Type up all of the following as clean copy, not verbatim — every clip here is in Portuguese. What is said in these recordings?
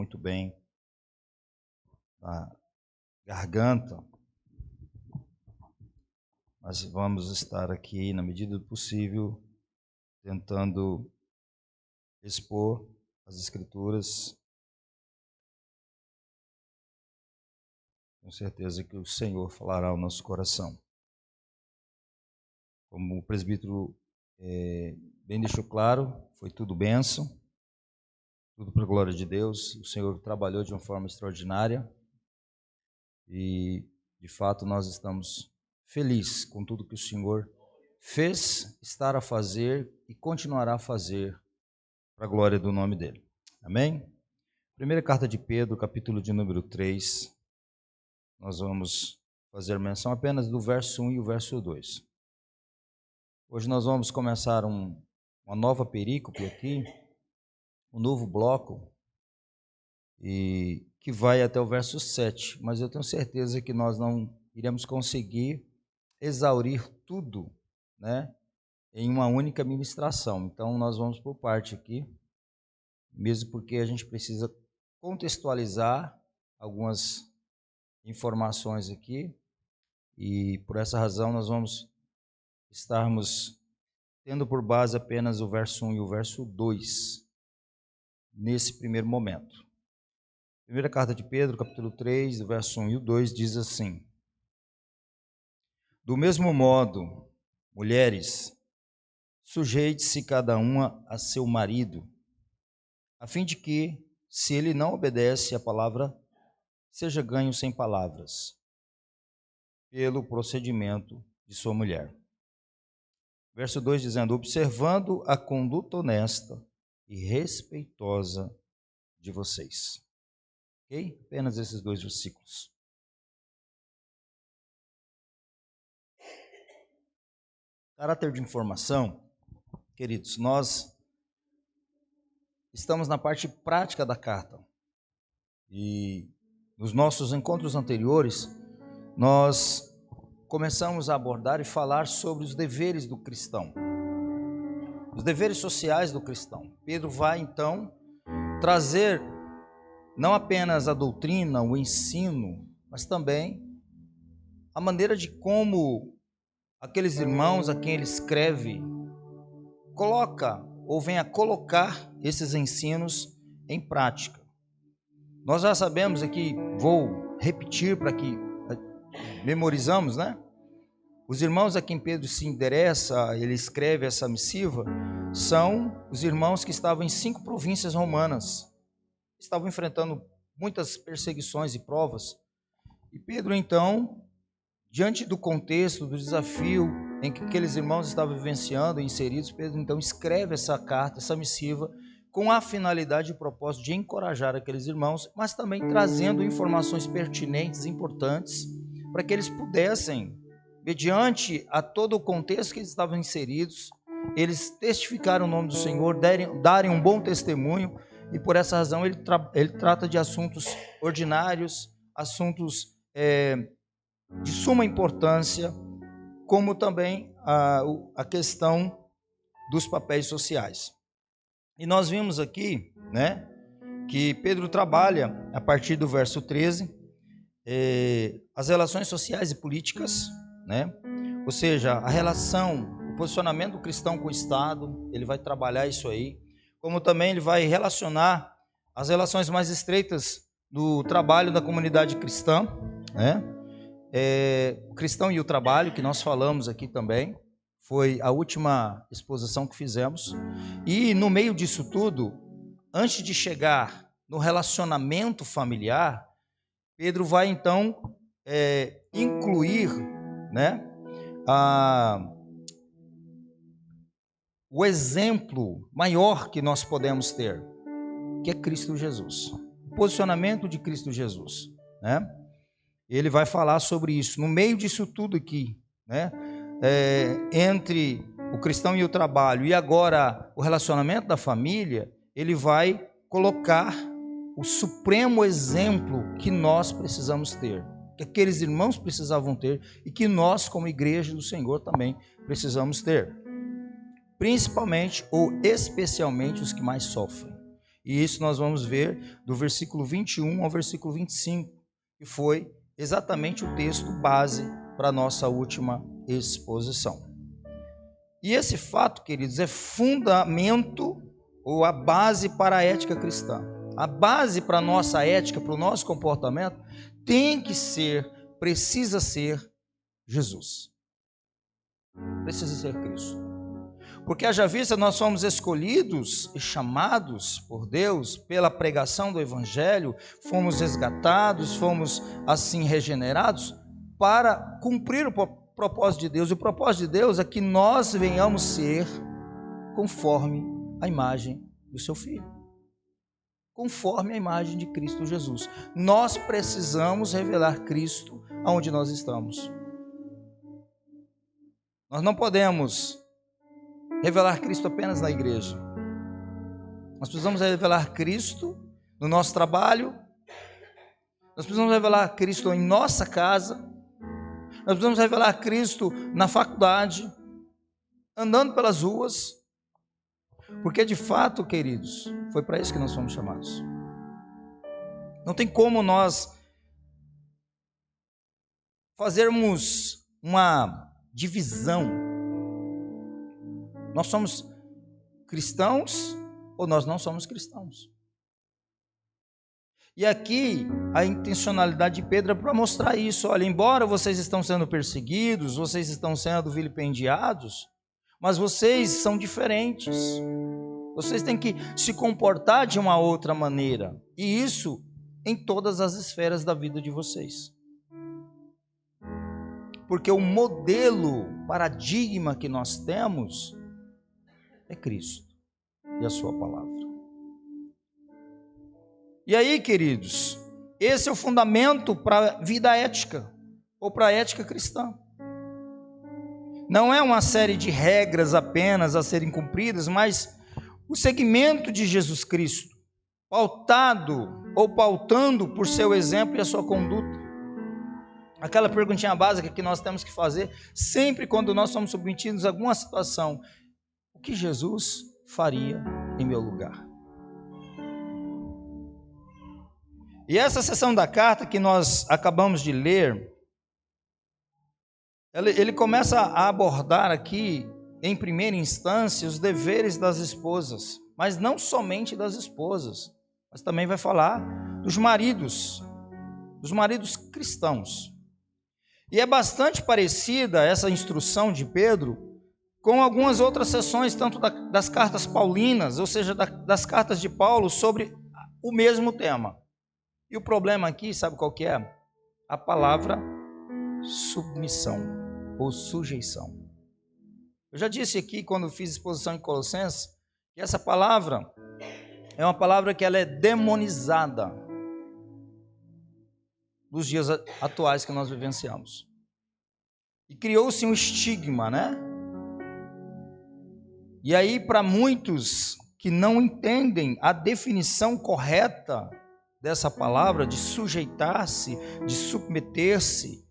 muito bem a garganta, mas vamos estar aqui, na medida do possível, tentando expor as Escrituras. Com certeza que o Senhor falará ao nosso coração. Como o presbítero bem deixou claro, foi tudo bênção, tudo para a glória de Deus. O Senhor trabalhou de uma forma extraordinária e, de fato, nós estamos felizes com tudo que o Senhor fez, estar a fazer e continuará a fazer para a glória do nome dEle. Amém? Primeira carta de Pedro, capítulo de número 3, nós vamos fazer menção apenas do verso 1 e o verso 2. Hoje nós vamos começar uma nova perícope aqui, um novo bloco, e que vai até o verso 7, mas eu tenho certeza que nós não iremos conseguir exaurir tudo, né, em uma única ministração. Então nós vamos por parte aqui, mesmo porque a gente precisa contextualizar algumas informações aqui, e por essa razão nós vamos estarmos tendo por base apenas o verso 1 e o verso 2, nesse primeiro momento. Primeira carta de Pedro, capítulo 3, o verso 1 e o 2, diz assim: Do mesmo modo, mulheres, sujeite-se cada uma a seu marido, a fim de que, se ele não obedece à palavra, seja ganho sem palavras, pelo procedimento de sua mulher. Verso 2 dizendo: observando a conduta honesta e respeitosa de vocês. Ok? Apenas esses dois versículos. Caráter de informação, queridos, nós estamos na parte prática da carta. E nos nossos encontros anteriores, nós começamos a abordar e falar sobre os deveres do cristão, os deveres sociais do cristão. Pedro vai então trazer não apenas a doutrina, o ensino, mas também a maneira de como aqueles irmãos a quem ele escreve coloca ou vem a colocar esses ensinos em prática. Nós já sabemos aqui, vou repetir para que memorizamos, né? Os irmãos a quem Pedro se endereça, ele escreve essa missiva, são os irmãos que estavam em 5 províncias romanas, estavam enfrentando muitas perseguições e provas. E Pedro, então, diante do contexto, do desafio em que aqueles irmãos estavam vivenciando e inseridos, Pedro, então, escreve essa carta, essa missiva, com a finalidade e propósito de encorajar aqueles irmãos, mas também trazendo informações pertinentes, importantes, para que eles pudessem, mediante a todo o contexto que eles estavam inseridos, eles testificaram o nome do Senhor, darem um bom testemunho, e por essa razão ele trata de assuntos ordinários, assuntos de suma importância, como também a questão dos papéis sociais. E nós vimos aqui, né, que Pedro trabalha, a partir do verso 13, as relações sociais e políticas, né? Ou seja, a relação, o posicionamento do cristão com o Estado, ele vai trabalhar isso aí, como também ele vai relacionar as relações mais estreitas do trabalho da comunidade cristã, né? O cristão e o trabalho, que nós falamos aqui também, foi a última exposição que fizemos. E no meio disso tudo, antes de chegar no relacionamento familiar, Pedro vai então incluir, né, o exemplo maior que nós podemos ter, que é Cristo Jesus, o posicionamento de Cristo Jesus, né? Ele vai falar sobre isso, no meio disso tudo aqui, né? Entre o cristão e o trabalho, e agora o relacionamento da família, ele vai colocar o supremo exemplo que nós precisamos ter, que aqueles irmãos precisavam ter, e que nós, como igreja do Senhor, também precisamos ter, principalmente ou especialmente os que mais sofrem. E isso nós vamos ver do versículo 21 ao versículo 25, que foi exatamente o texto base para a nossa última exposição. E esse fato, queridos, é fundamento ou a base para a ética cristã. A base para a nossa ética, para o nosso comportamento, precisa ser Jesus. Precisa ser Cristo. Porque haja vista, nós somos escolhidos e chamados por Deus pela pregação do Evangelho, fomos resgatados, fomos assim regenerados para cumprir o propósito de Deus. E o propósito de Deus é que nós venhamos ser conforme a imagem do seu Filho. Conforme a imagem de Cristo Jesus. Nós precisamos revelar Cristo aonde nós estamos. Nós não podemos revelar Cristo apenas na igreja. Nós precisamos revelar Cristo no nosso trabalho. Nós precisamos revelar Cristo em nossa casa. Nós precisamos revelar Cristo na faculdade, andando pelas ruas. Porque de fato, queridos, foi para isso que nós fomos chamados. Não tem como nós fazermos uma divisão. Nós somos cristãos ou nós não somos cristãos. E aqui a intencionalidade de Pedro é para mostrar isso. Olha, embora vocês estão sendo perseguidos, vocês estão sendo vilipendiados, mas vocês são diferentes. Vocês têm que se comportar de uma outra maneira. E isso em todas as esferas da vida de vocês. Porque o modelo, paradigma que nós temos é Cristo e a sua palavra. E aí, queridos, esse é o fundamento para a vida ética, ou para a ética cristã. Não é uma série de regras apenas a serem cumpridas, mas o segmento de Jesus Cristo, pautando por seu exemplo e a sua conduta. Aquela perguntinha básica que nós temos que fazer sempre quando nós somos submetidos a alguma situação: o que Jesus faria em meu lugar? E essa seção da carta que nós acabamos de ler, ele começa a abordar aqui, em primeira instância, os deveres das esposas, mas não somente das esposas, mas também vai falar dos maridos cristãos. E é bastante parecida essa instrução de Pedro com algumas outras seções, tanto das cartas paulinas, ou seja, das cartas de Paulo, sobre o mesmo tema. E o problema aqui, sabe qual que é? A palavra submissão ou sujeição. Eu já disse aqui, quando fiz exposição em Colossenses, que essa palavra é uma palavra que ela é demonizada nos dias atuais que nós vivenciamos. E criou-se um estigma, né? E aí, para muitos que não entendem a definição correta dessa palavra, de sujeitar-se, de submeter-se,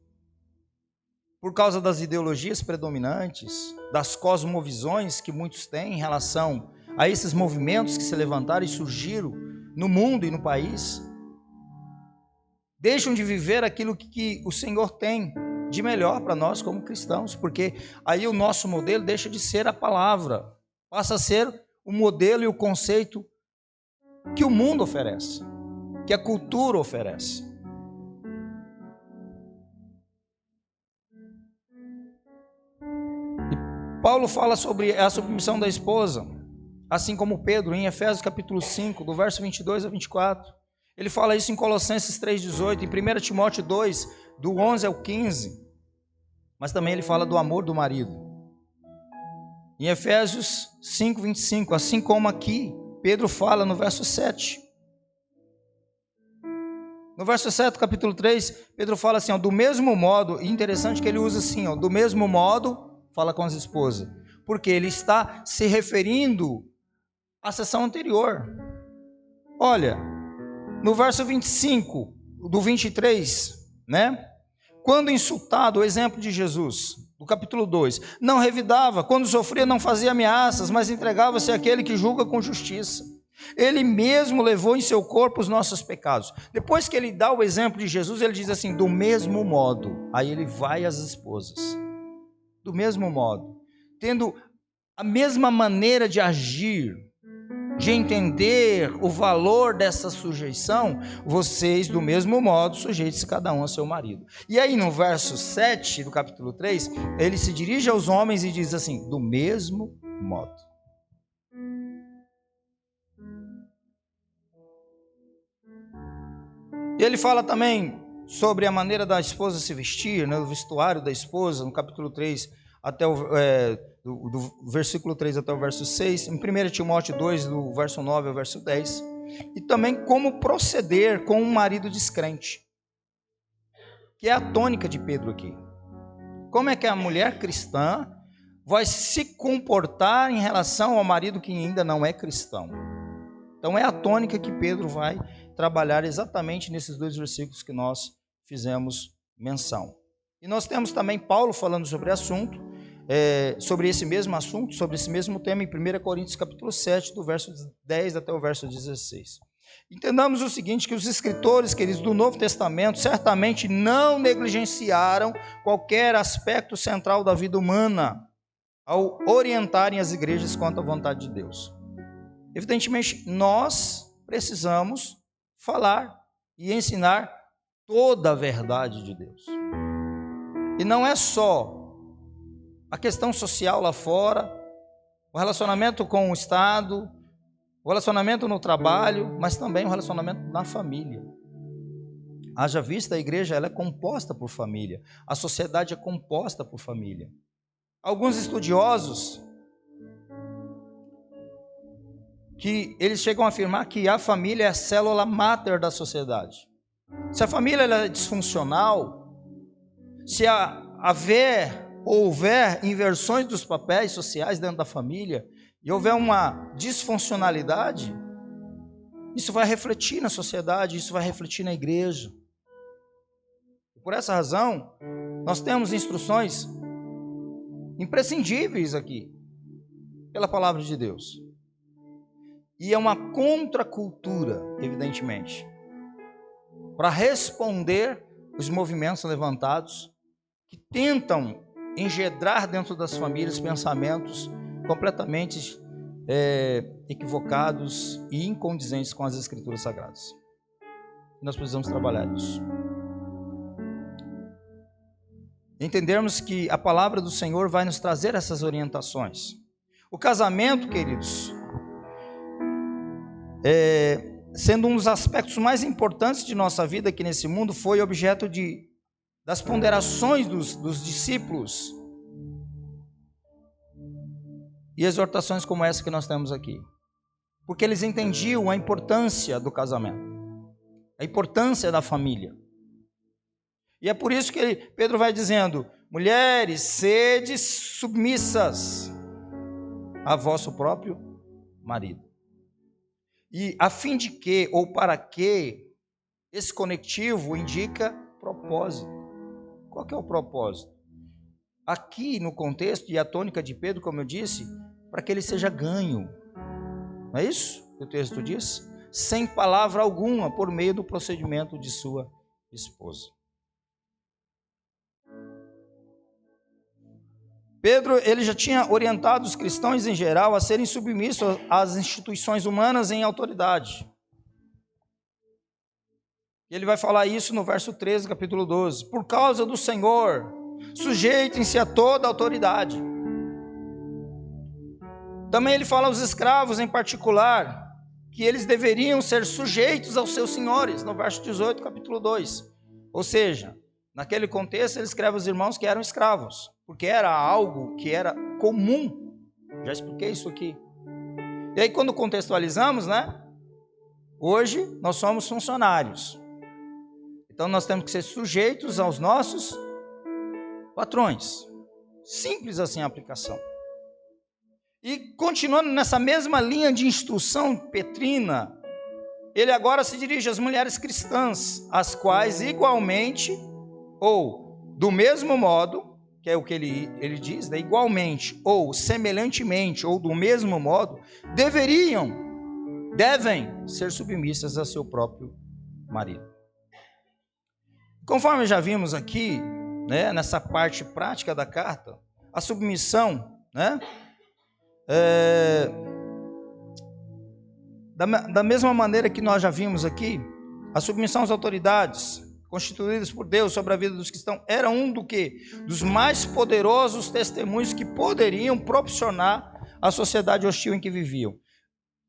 por causa das ideologias predominantes, das cosmovisões que muitos têm em relação a esses movimentos que se levantaram e surgiram no mundo e no país, deixam de viver aquilo que o Senhor tem de melhor para nós como cristãos, porque aí o nosso modelo deixa de ser a palavra, passa a ser o modelo e o conceito que o mundo oferece, que a cultura oferece. E Paulo fala sobre a submissão da esposa, assim como Pedro, em Efésios capítulo 5, do verso 22 a 24. Ele fala isso em Colossenses 3,18, em 1 Timóteo 2, do 11 ao 15. Mas também ele fala do amor do marido. Em Efésios 5, 25, assim como aqui, Pedro fala no verso 7. No verso 7, capítulo 3, Pedro fala assim, ó, do mesmo modo, e interessante que ele usa assim, ó, do mesmo modo, fala com as esposas, porque ele está se referindo à sessão anterior. Olha, no verso 25, do 23, né? Quando insultado, o exemplo de Jesus, do capítulo 2, não revidava, quando sofria não fazia ameaças, mas entregava-se àquele que julga com justiça. Ele mesmo levou em seu corpo os nossos pecados. Depois que ele dá o exemplo de Jesus, ele diz assim, do mesmo modo. Aí ele vai às esposas. Do mesmo modo. Tendo a mesma maneira de agir, de entender o valor dessa sujeição, vocês, do mesmo modo, sujeitem-se cada um a seu marido. E aí, no verso 7 do capítulo 3, ele se dirige aos homens e diz assim, do mesmo modo. E ele fala também sobre a maneira da esposa se vestir, né, o vestuário da esposa, no capítulo 3, até do versículo 3 até o verso 6, em 1 Timóteo 2, do verso 9 ao verso 10, e também como proceder com um marido descrente, que é a tônica de Pedro aqui. Como é que a mulher cristã vai se comportar em relação ao marido que ainda não é cristão? Então é a tônica que Pedro vai trabalhar exatamente nesses dois versículos que nós fizemos menção. E nós temos também Paulo falando sobre sobre esse mesmo assunto, sobre esse mesmo tema em 1 Coríntios capítulo 7, do verso 10 até o verso 16. Entendamos o seguinte, que os escritores, queridos, do Novo Testamento, certamente não negligenciaram qualquer aspecto central da vida humana ao orientarem as igrejas quanto à vontade de Deus. Evidentemente, nós precisamos falar e ensinar toda a verdade de Deus. E não é só a questão social lá fora, o relacionamento com o Estado, o relacionamento no trabalho, mas também o relacionamento na família. Haja vista, a igreja ela é composta por família, a sociedade é composta por família. Alguns estudiosos, que eles chegam a afirmar que a família é a célula máter da sociedade. Se a família ela é disfuncional, se houver inversões dos papéis sociais dentro da família, e houver uma disfuncionalidade, isso vai refletir na sociedade, isso vai refletir na igreja. Por essa razão, nós temos instruções imprescindíveis aqui, pela palavra de Deus. E é uma contracultura, evidentemente, para responder os movimentos levantados que tentam engendrar dentro das famílias pensamentos completamente equivocados e incondizentes com as Escrituras Sagradas. Nós precisamos trabalhar isso. Entendermos que a palavra do Senhor vai nos trazer essas orientações. O casamento, queridos, sendo um dos aspectos mais importantes de nossa vida aqui nesse mundo, foi objeto das ponderações dos discípulos e exortações como essa que nós temos aqui, porque eles entendiam a importância do casamento, a importância da família. E é por isso que Pedro vai dizendo: mulheres, sede submissas a vosso próprio marido. E a fim de que, ou para que, esse conectivo indica propósito. Qual que é o propósito? Aqui no contexto, e a tônica de Pedro, como eu disse, para que ele seja ganho. Não é isso que o texto diz? Sem palavra alguma, por meio do procedimento de sua esposa. Pedro, ele já tinha orientado os cristãos em geral a serem submissos às instituições humanas em autoridade. Ele vai falar isso no verso 13, capítulo 12. Por causa do Senhor, sujeitem-se a toda a autoridade. Também ele fala aos escravos em particular, que eles deveriam ser sujeitos aos seus senhores, no verso 18, capítulo 2. Ou seja, naquele contexto ele escreve aos irmãos que eram escravos, porque era algo que era comum. Já expliquei isso aqui. E aí quando contextualizamos, hoje nós somos funcionários. Então nós temos que ser sujeitos aos nossos patrões. Simples assim a aplicação. E continuando nessa mesma linha de instrução petrina, ele agora se dirige às mulheres cristãs, as quais igualmente, ou do mesmo modo, que é o que ele diz, igualmente, ou semelhantemente, ou do mesmo modo, deveriam devem ser submissas a seu próprio marido. Conforme já vimos aqui, né, nessa parte prática da carta, a submissão, né, da mesma maneira que nós já vimos aqui, a submissão às autoridades constituídas por Deus sobre a vida dos cristãos era um dos mais poderosos testemunhos que poderiam proporcionar à sociedade hostil em que viviam.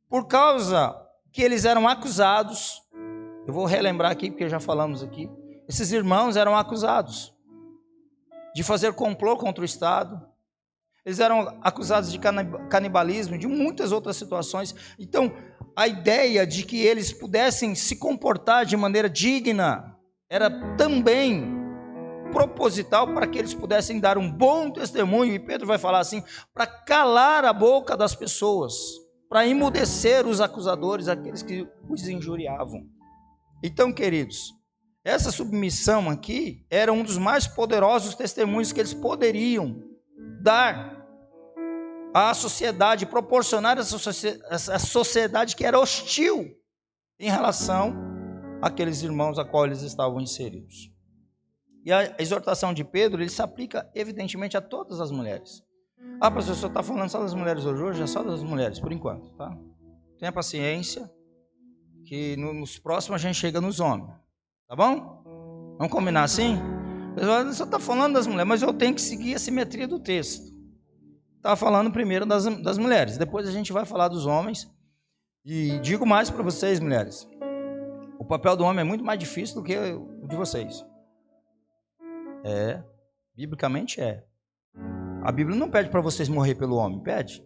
Por causa que eles eram acusados, eu vou relembrar aqui porque já falamos aqui, esses irmãos eram acusados de fazer complô contra o Estado, eles eram acusados de canibalismo, de muitas outras situações. Então, a ideia de que eles pudessem se comportar de maneira digna era também proposital para que eles pudessem dar um bom testemunho, e Pedro vai falar assim, para calar a boca das pessoas, para emudecer os acusadores, aqueles que os injuriavam. Então, queridos, essa submissão aqui era um dos mais poderosos testemunhos que eles poderiam dar à sociedade, proporcionar essa sociedade que era hostil em relação àqueles irmãos a qual eles estavam inseridos. E a exortação de Pedro, ele se aplica evidentemente a todas as mulheres. Ah, pastor, o senhor está falando só das mulheres hoje? É só das mulheres, por enquanto, tá? Tenha paciência, que nos próximos a gente chega nos homens, tá bom? Vamos combinar assim? O senhor está falando das mulheres, mas eu tenho que seguir a simetria do texto. Estava falando primeiro das mulheres, depois a gente vai falar dos homens. E digo mais para vocês, mulheres, o papel do homem é muito mais difícil do que o de vocês. Biblicamente é. A Bíblia não pede para vocês morrer pelo homem, pede?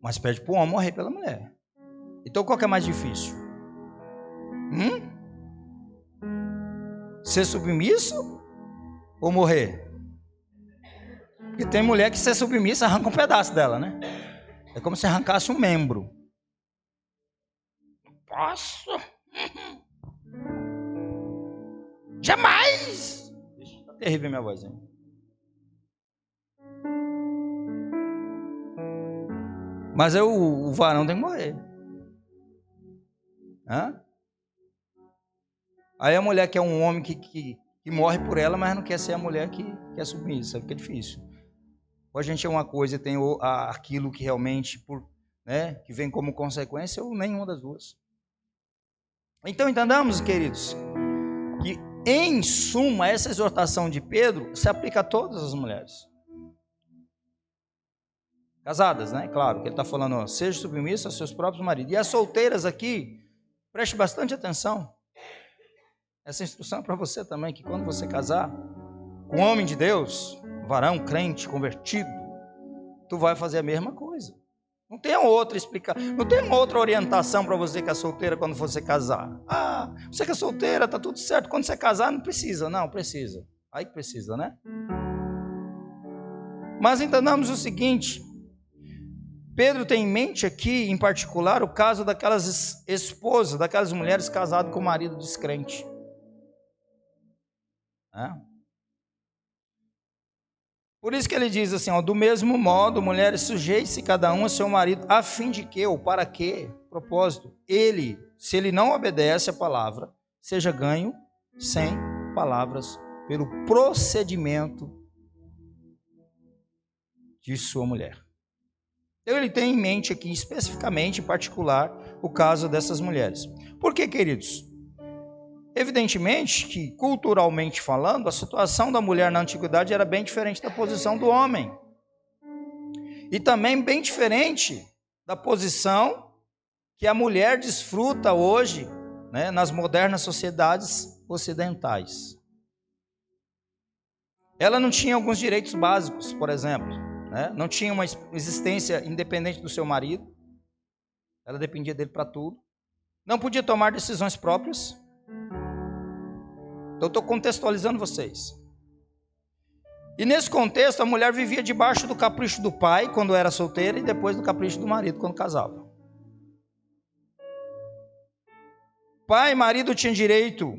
Mas pede para o homem morrer pela mulher. Então qual que é mais difícil? Ser submisso ou morrer? Porque tem mulher que ser submissa arranca um pedaço dela, né? É como se arrancasse um membro. Posso? Jamais! Tá terrível minha vozinha. Mas o varão tem que morrer. Aí a mulher quer um homem que morre por ela, mas não quer ser a mulher que é submissa, fica difícil. Ou a gente é uma coisa e tem aquilo que realmente, que vem como consequência, ou nenhuma das duas. Então entendamos, queridos, que em suma essa exortação de Pedro se aplica a todas as mulheres. Casadas, né? Claro, que ele está falando, seja submissa aos seus próprios maridos. E as solteiras aqui, preste bastante atenção. Essa instrução é para você também, que quando você casar com um homem de Deus, varão, crente, convertido, tu vai fazer a mesma coisa. Não tem outra explicação, não tem uma outra orientação para você que é solteira quando você casar. Você que é solteira, tá tudo certo. Quando você casar, não precisa. Não, precisa. Aí que precisa, né? Mas entendamos o seguinte, Pedro tem em mente aqui, em particular, o caso daquelas esposas, daquelas mulheres casadas com o marido descrente. Por isso que ele diz assim, do mesmo modo, mulheres, sujeitem-se cada um a seu marido, a fim de que, ou para que, propósito, se ele não obedece à palavra, seja ganho sem palavras pelo procedimento de sua mulher. Então ele tem em mente aqui, especificamente, em particular, o caso dessas mulheres. Por que, queridos? Evidentemente que, culturalmente falando, a situação da mulher na antiguidade era bem diferente da posição do homem. E também bem diferente da posição que a mulher desfruta hoje, nas modernas sociedades ocidentais. Ela não tinha alguns direitos básicos, por exemplo, não tinha uma existência independente do seu marido, ela dependia dele para tudo, não podia tomar decisões próprias. Então, eu estou contextualizando vocês. E nesse contexto, a mulher vivia debaixo do capricho do pai, quando era solteira, e depois do capricho do marido, quando casava. Pai e marido tinham direito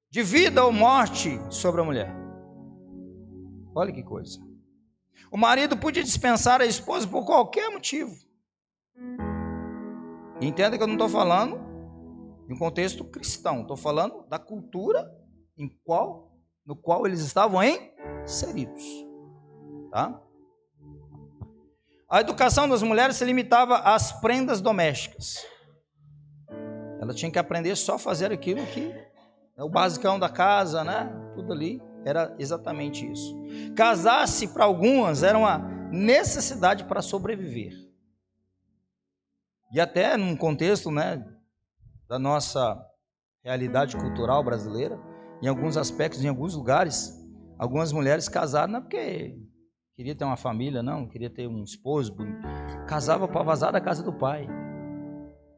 de vida ou morte sobre a mulher. Olha que coisa. O marido podia dispensar a esposa por qualquer motivo. Entenda que eu não estou falando de um contexto cristão, estou falando da cultura no qual eles estavam inseridos. Tá? A educação das mulheres se limitava às prendas domésticas. Ela tinha que aprender só a fazer aquilo que é o basicão da casa, né? Tudo ali era exatamente isso. Casar-se para algumas era uma necessidade para sobreviver. E até num contexto, né, da nossa realidade cultural brasileira, em alguns aspectos, em alguns lugares, algumas mulheres casaram não porque queria ter uma família, não, queria ter um esposo, casava para vazar da casa do pai,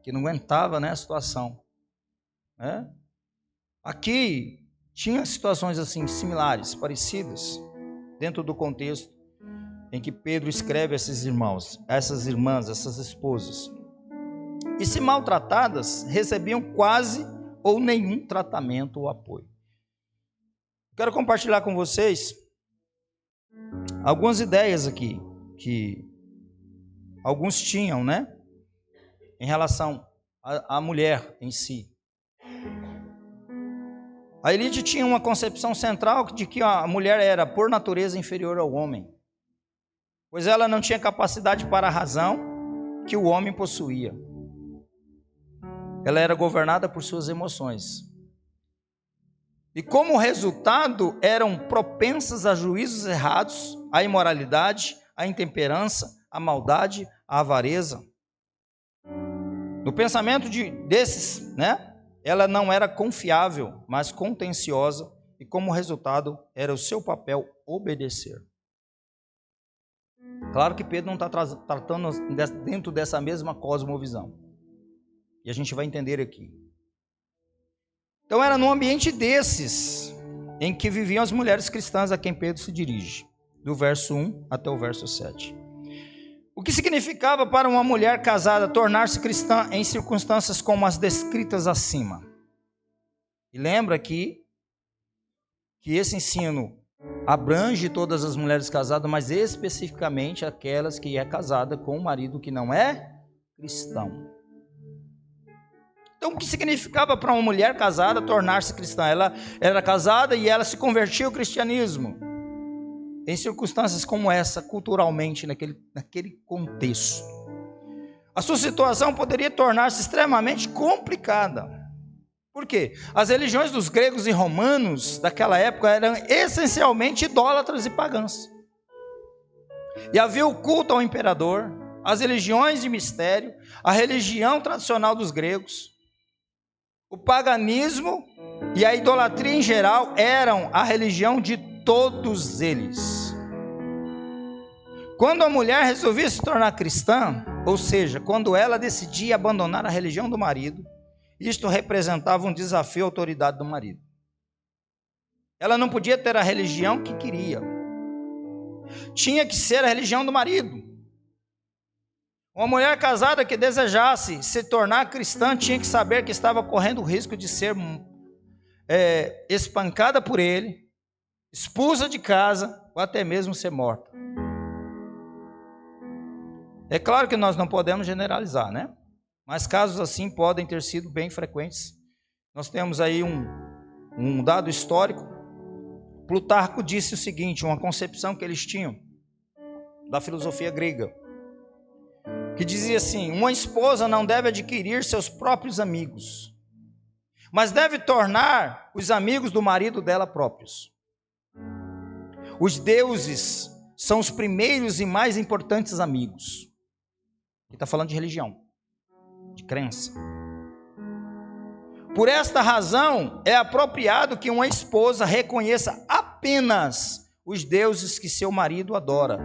que não aguentava, né, a situação. Né? Aqui tinha situações assim similares, parecidas, dentro do contexto em que Pedro escreve a esses irmãos, essas irmãs, essas esposas. E se maltratadas, recebiam quase ou nenhum tratamento ou apoio. Quero compartilhar com vocês algumas ideias aqui que alguns tinham, né, em relação à mulher em si. A elite tinha uma concepção central de que a mulher era, por natureza, inferior ao homem, pois ela não tinha capacidade para a razão que o homem possuía. Ela era governada por suas emoções. E como resultado, eram propensas a juízos errados, à imoralidade, à intemperança, à maldade, à avareza. No pensamento desses, né? Ela não era confiável, mas contenciosa, e como resultado, era o seu papel obedecer. Claro que Pedro não está tratando dentro dessa mesma cosmovisão. E a gente vai entender aqui. Então era num ambiente desses em que viviam as mulheres cristãs a quem Pedro se dirige, do verso 1 até o verso 7. O que significava para uma mulher casada tornar-se cristã em circunstâncias como as descritas acima? E lembra aqui que esse ensino abrange todas as mulheres casadas, mas especificamente aquelas que é casada com um marido que não é cristão. Então, o que significava para uma mulher casada tornar-se cristã? Ela era casada e ela se convertia ao cristianismo. Em circunstâncias como essa, culturalmente, naquele contexto. A sua situação poderia tornar-se extremamente complicada. Por quê? As religiões dos gregos e romanos daquela época eram essencialmente idólatras e pagãs. E havia o culto ao imperador, as religiões de mistério, a religião tradicional dos gregos, o paganismo e a idolatria em geral eram a religião de todos eles. Quando a mulher resolvia se tornar cristã, ou seja, quando ela decidia abandonar a religião do marido, isto representava um desafio à autoridade do marido. Ela não podia ter a religião que queria. Tinha que ser a religião do marido. Uma mulher casada que desejasse se tornar cristã tinha que saber que estava correndo o risco de ser espancada por ele, expulsa de casa ou até mesmo ser morta. É claro que nós não podemos generalizar, né? Mas casos assim podem ter sido bem frequentes. Nós temos aí um dado histórico. Plutarco disse o seguinte, uma concepção que eles tinham da filosofia grega, que dizia assim: uma esposa não deve adquirir seus próprios amigos, mas deve tornar os amigos do marido dela próprios. Os deuses são os primeiros e mais importantes amigos. Ele está falando de religião, de crença. Por esta razão, é apropriado que uma esposa reconheça apenas os deuses que seu marido adora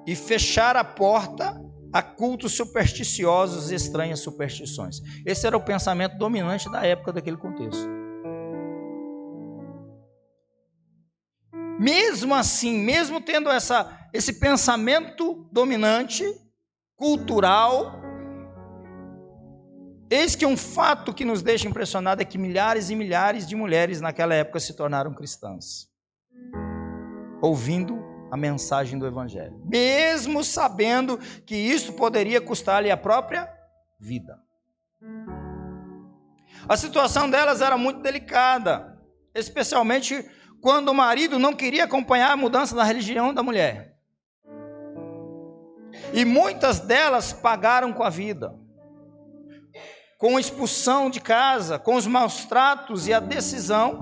e fechar a porta a cultos supersticiosos e estranhas superstições. Esse era o pensamento dominante da época daquele contexto. Mesmo assim, mesmo tendo esse pensamento dominante, cultural, eis que um fato que nos deixa impressionado é que milhares e milhares de mulheres naquela época se tornaram cristãs, ouvindo a mensagem do Evangelho, mesmo sabendo que isso poderia custar-lhe a própria vida. A situação delas era muito delicada, especialmente quando o marido não queria acompanhar a mudança da religião da mulher. E muitas delas pagaram com a vida, com a expulsão de casa, com os maus tratos e a decisão,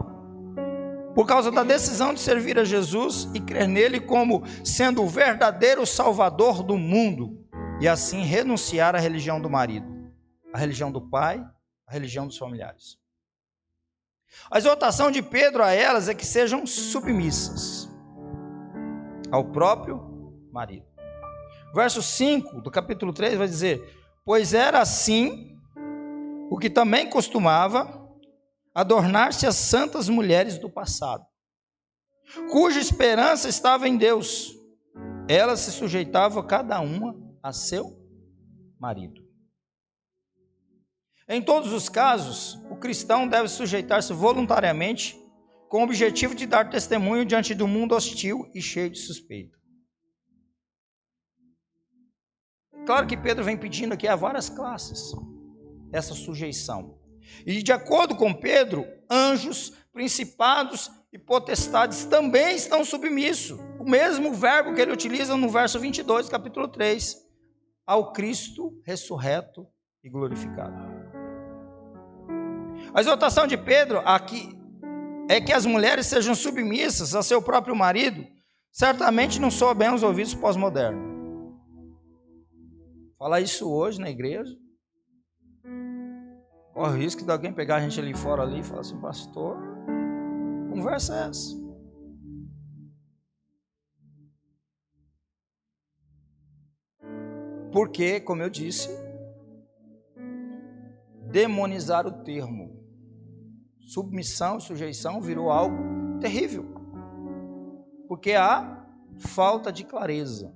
por causa da decisão de servir a Jesus e crer nele como sendo o verdadeiro Salvador do mundo, e assim renunciar à religião do marido, à religião do pai, à religião dos familiares. A exortação de Pedro a elas é que sejam submissas ao próprio marido. Verso 5 do capítulo 3 vai dizer: pois era assim o que também costumava adornar-se as santas mulheres do passado, cuja esperança estava em Deus. Elas se sujeitavam cada uma a seu marido. Em todos os casos, o cristão deve sujeitar-se voluntariamente com o objetivo de dar testemunho diante do mundo hostil e cheio de suspeita. Claro que Pedro vem pedindo aqui a várias classes essa sujeição. E de acordo com Pedro, anjos, principados e potestades também estão submissos. O mesmo verbo que ele utiliza no verso 22, capítulo 3, ao Cristo ressurreto e glorificado. A exortação de Pedro aqui é que as mulheres sejam submissas a seu próprio marido, certamente não soa bem aos ouvidos pós-modernos. Falar isso hoje na igreja, corre o risco de alguém pegar a gente ali fora ali e falar assim: pastor, conversa é essa? Porque, como eu disse, demonizar o termo submissão e sujeição virou algo terrível, porque há falta de clareza.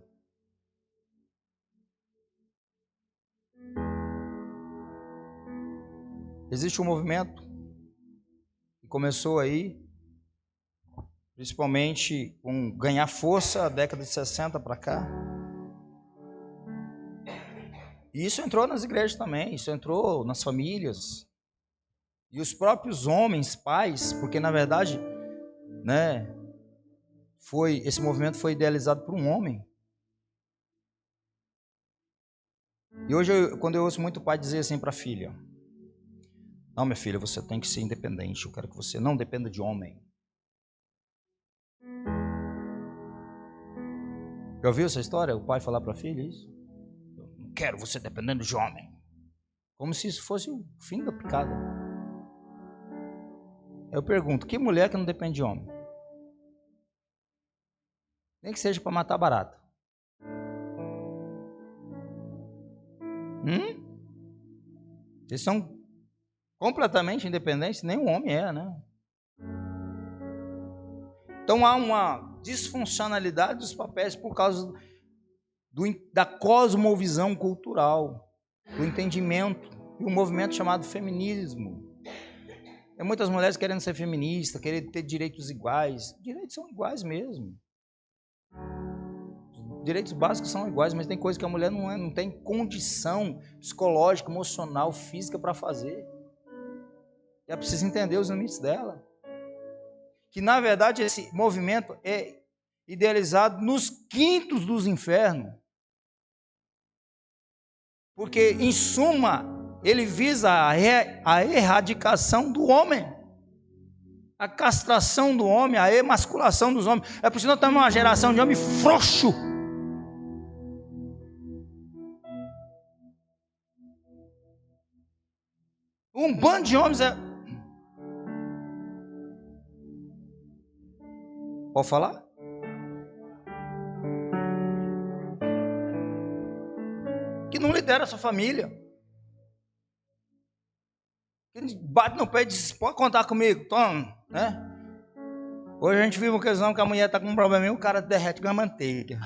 Existe um movimento que começou aí, principalmente com ganhar força a década de 60 para cá. E isso entrou nas igrejas também, isso entrou nas famílias. E os próprios homens, pais, porque na verdade, né, esse movimento foi idealizado por um homem. E hoje, quando eu ouço muito pai dizer assim para a filha: não, minha filha, você tem que ser independente, eu quero que você não dependa de homem. Já ouviu essa história? O pai falar para a filha isso? Eu não quero você dependendo de homem. Como se isso fosse o fim da picada. Eu pergunto: que mulher que não depende de homem? Nem que seja para matar barata. Eles são completamente independentes, nem o homem é, né? Então há uma disfuncionalidade dos papéis por causa da cosmovisão cultural, do entendimento, e um movimento chamado feminismo. Tem muitas mulheres querendo ser feministas, querendo ter direitos iguais. Direitos são iguais mesmo. Direitos básicos são iguais, mas tem coisa que a mulher não tem condição psicológica, emocional, física para fazer. Ela precisa entender os limites dela. Que na verdade esse movimento é idealizado nos quintos dos infernos. Porque, em suma, ele visa a erradicação do homem, a castração do homem, a emasculação dos homens. É por isso que nós temos uma geração de homem frouxo. Um bando de homens Pode falar? Que não lidera a sua família. Que bate no pé e diz: pode contar comigo, toma, né? Hoje a gente vive uma questão que a mulher está com um problema e o cara derrete com a manteiga.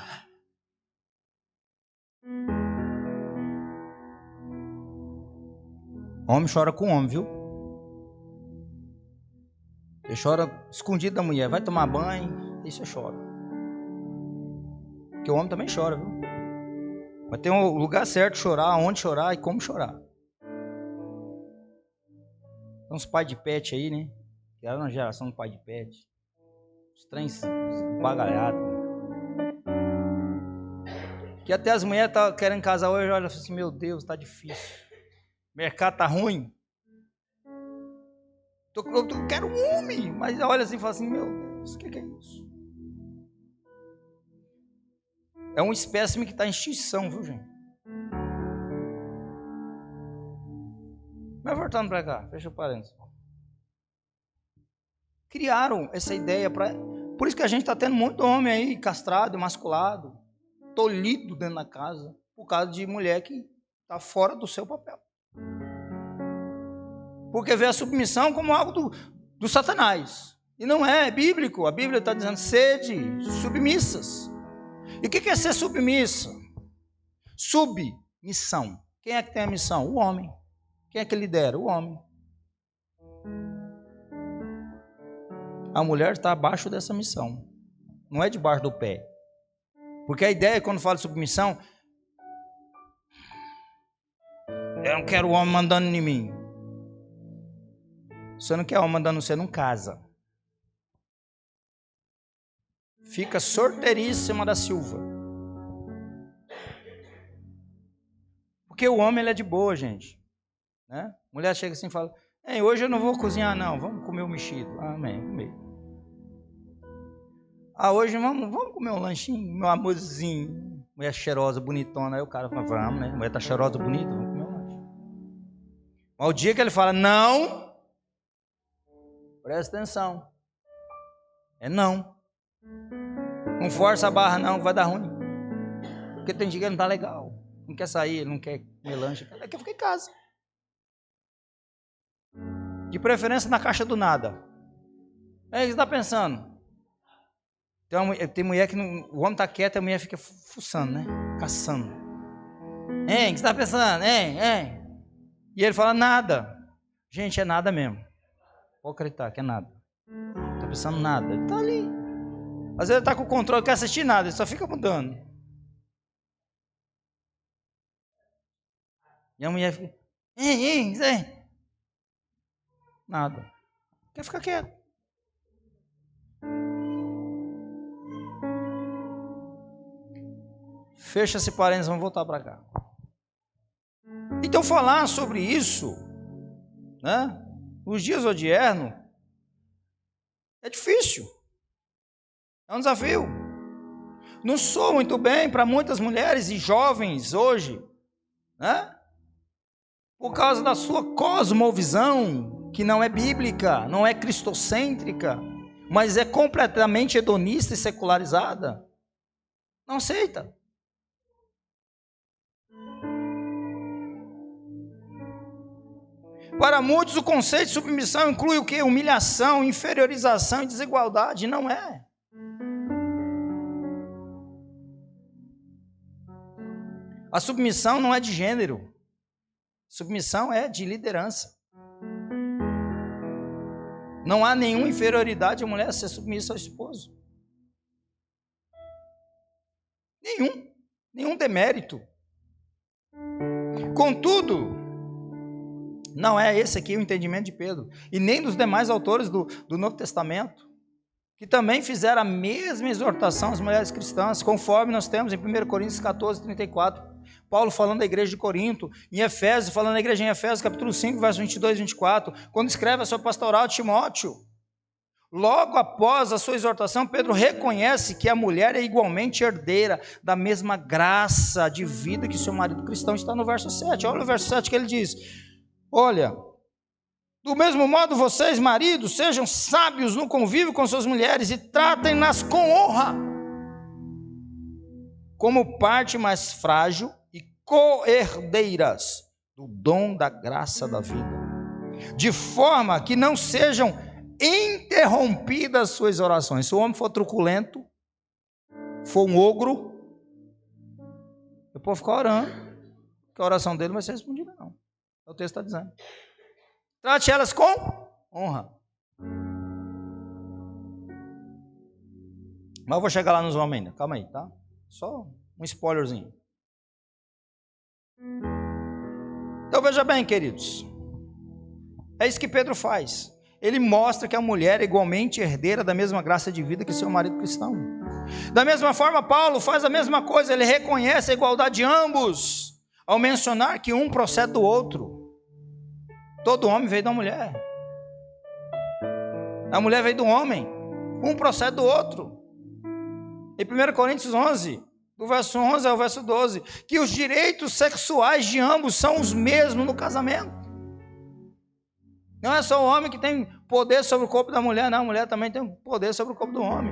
Homem chora com homem, viu? Você chora escondido da mulher, vai tomar banho, e você chora. Porque o homem também chora, viu? Mas tem um lugar certo de chorar, onde chorar e como chorar. Tem uns pais de pet aí, né? Que era uma geração de pai de pet. Os trens bagalhados. Que até as mulheres estão querendo casar hoje, olha assim, meu Deus, tá difícil. O mercado tá ruim. Eu quero um homem. Mas olha assim e fala assim, meu Deus, o que é isso? É um espécime que está em extinção, viu, gente? Mas voltando para cá, fecha o parênteses. Criaram essa ideia para... Por isso que a gente está tendo muito homem aí castrado, emasculado, tolhido dentro da casa, por causa de mulher que está fora do seu papel. Porque vê a submissão como algo do Satanás. E não é bíblico. A Bíblia está dizendo, sede submissas. E o que é ser submissa? Submissão. Quem é que tem a missão? O homem. Quem é que lidera? O homem. A mulher está abaixo dessa missão. Não é debaixo do pé. Porque a ideia, quando fala de submissão, eu não quero o homem mandando em mim. Você não quer o homem mandando, você não casa. Fica sorteiríssima da Silva. Porque o homem ele é de boa, gente. Né? Mulher chega assim e fala, hoje eu não vou cozinhar não, vamos comer o mexido. Amém, comer. Hoje vamos comer um lanchinho, meu amorzinho. Mulher cheirosa, bonitona. Aí o cara fala, vamos, né? Mulher tá cheirosa, bonita, vamos comer um lanche. Mas o dia que ele fala, não, presta atenção. É não. Não força a barra não, vai dar ruim. Porque tem dia que ele não tá legal. Não quer sair, ele não quer comer lanche. Ele quer ficar em casa. De preferência na caixa do nada. É o que você está pensando? Tem mulher que não, o homem está quieto e a mulher fica fuçando, né? Caçando. O que você está pensando? E ele fala nada. Gente, é nada mesmo. Pode acreditar que é nada. Não está pensando nada. Ele está ali. Às vezes ele está com o controle, não quer assistir nada, ele só fica mudando. E a mulher fica... Nada. Quer ficar quieto. Fecha esse parênteses, vamos voltar para cá. Então falar sobre isso, né? Nos dias odiernos, é difícil. É um desafio. Não sou muito bem para muitas mulheres e jovens hoje, né? Por causa da sua cosmovisão, que não é bíblica, não é cristocêntrica, mas é completamente hedonista e secularizada. Não aceita. Para muitos o conceito de submissão inclui o quê? Humilhação, inferiorização e desigualdade. Não é. A submissão não é de gênero. Submissão é de liderança. Não há nenhuma inferioridade a mulher ser submissa ao esposo. Nenhum demérito. Contudo, não é esse aqui o entendimento de Pedro, e nem dos demais autores do Novo Testamento, que também fizeram a mesma exortação às mulheres cristãs, conforme nós temos em 1 Coríntios 14, 34, Paulo falando da igreja de Corinto, em Efésios, falando da igreja em Efésios, capítulo 5, verso 22 e 24, quando escreve a sua pastoral de Timóteo. Logo após a sua exortação, Pedro reconhece que a mulher é igualmente herdeira da mesma graça de vida que seu marido cristão. Está no verso 7, olha o verso 7 que ele diz: olha, do mesmo modo vocês, maridos, sejam sábios no convívio com suas mulheres e tratem-nas com honra, como parte mais frágil e co-herdeiras do dom da graça da vida, de forma que não sejam interrompidas suas orações. Se o homem for truculento, for um ogro, eu posso ficar orando, que a oração dele não vai ser respondida não. O texto está dizendo. Trate elas com honra. Mas eu vou chegar lá nos homens ainda. Calma aí, tá? Só um spoilerzinho. Então veja bem, queridos. É isso que Pedro faz. Ele mostra que a mulher é igualmente herdeira da mesma graça de vida que seu marido cristão. Da mesma forma, Paulo faz a mesma coisa. Ele reconhece a igualdade de ambos, ao mencionar que um procede do outro. Todo homem veio da mulher. A mulher veio do homem. Um procede do outro. Em 1 Coríntios 11, do verso 11 ao verso 12, que os direitos sexuais de ambos são os mesmos no casamento. Não é só o homem que tem poder sobre o corpo da mulher, não. A mulher também tem poder sobre o corpo do homem.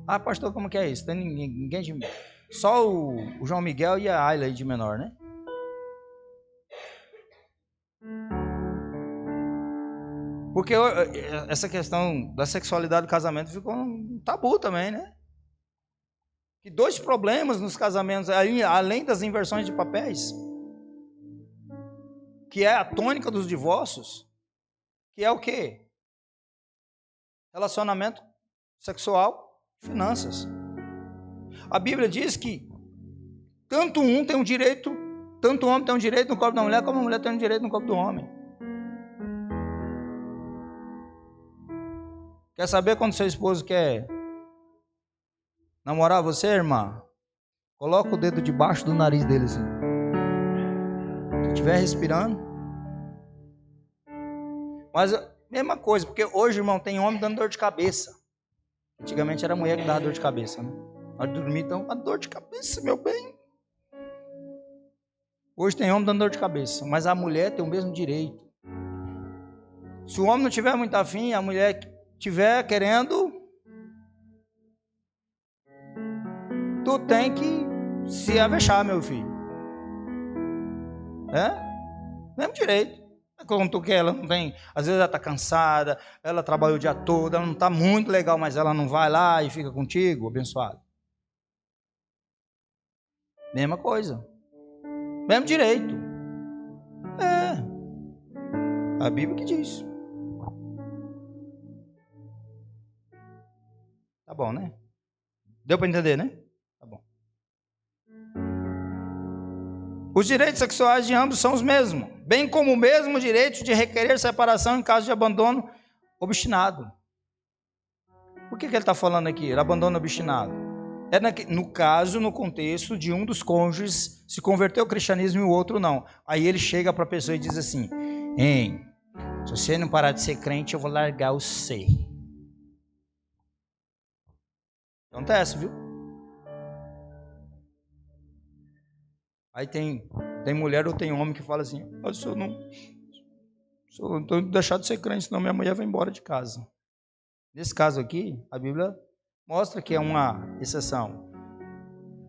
Ah, pastor, como que é isso? Tem ninguém de... Só o João Miguel e a Ayla aí de menor, né? Porque essa questão da sexualidade do casamento ficou um tabu também, né? E dois problemas nos casamentos, além das inversões de papéis, que é a tônica dos divórcios, que é o quê? Relacionamento sexual, finanças. A Bíblia diz que tanto um tem um direito, tanto o homem tem um direito no corpo da mulher, como a mulher tem um direito no corpo do homem. Quer saber quando seu esposo quer namorar você, irmã? Coloca o dedo debaixo do nariz dele assim. Se estiver respirando. Mas mesma coisa, porque hoje, irmão, tem homem dando dor de cabeça. Antigamente era a mulher que dava dor de cabeça, né? Pode dormir, então, uma dor de cabeça, meu bem. Hoje tem homem dando dor de cabeça, mas a mulher tem o mesmo direito. Se o homem não tiver muito afim, a mulher estiver querendo, tu tem que se avexar, meu filho. Mesmo direito. Como tu quer, ela não tem, às vezes ela está cansada, ela trabalhou o dia todo, ela não está muito legal, mas ela não vai lá e fica contigo, abençoado. Mesma coisa. Mesmo direito. A Bíblia que diz. Tá bom, né? Deu para entender, né? Tá bom. Os direitos sexuais de ambos são os mesmos, bem como o mesmo direito de requerer separação em caso de abandono obstinado. Por que ele está falando aqui? Abandono obstinado. É no caso, no contexto de um dos cônjuges se converteu ao cristianismo e o outro não. Aí ele chega para a pessoa e diz assim: se você não parar de ser crente, eu vou largar você. Acontece, viu? Aí tem mulher ou tem homem que fala assim: se eu não deixar de ser crente, senão minha mulher vai embora de casa. Nesse caso aqui, a Bíblia mostra que é uma exceção.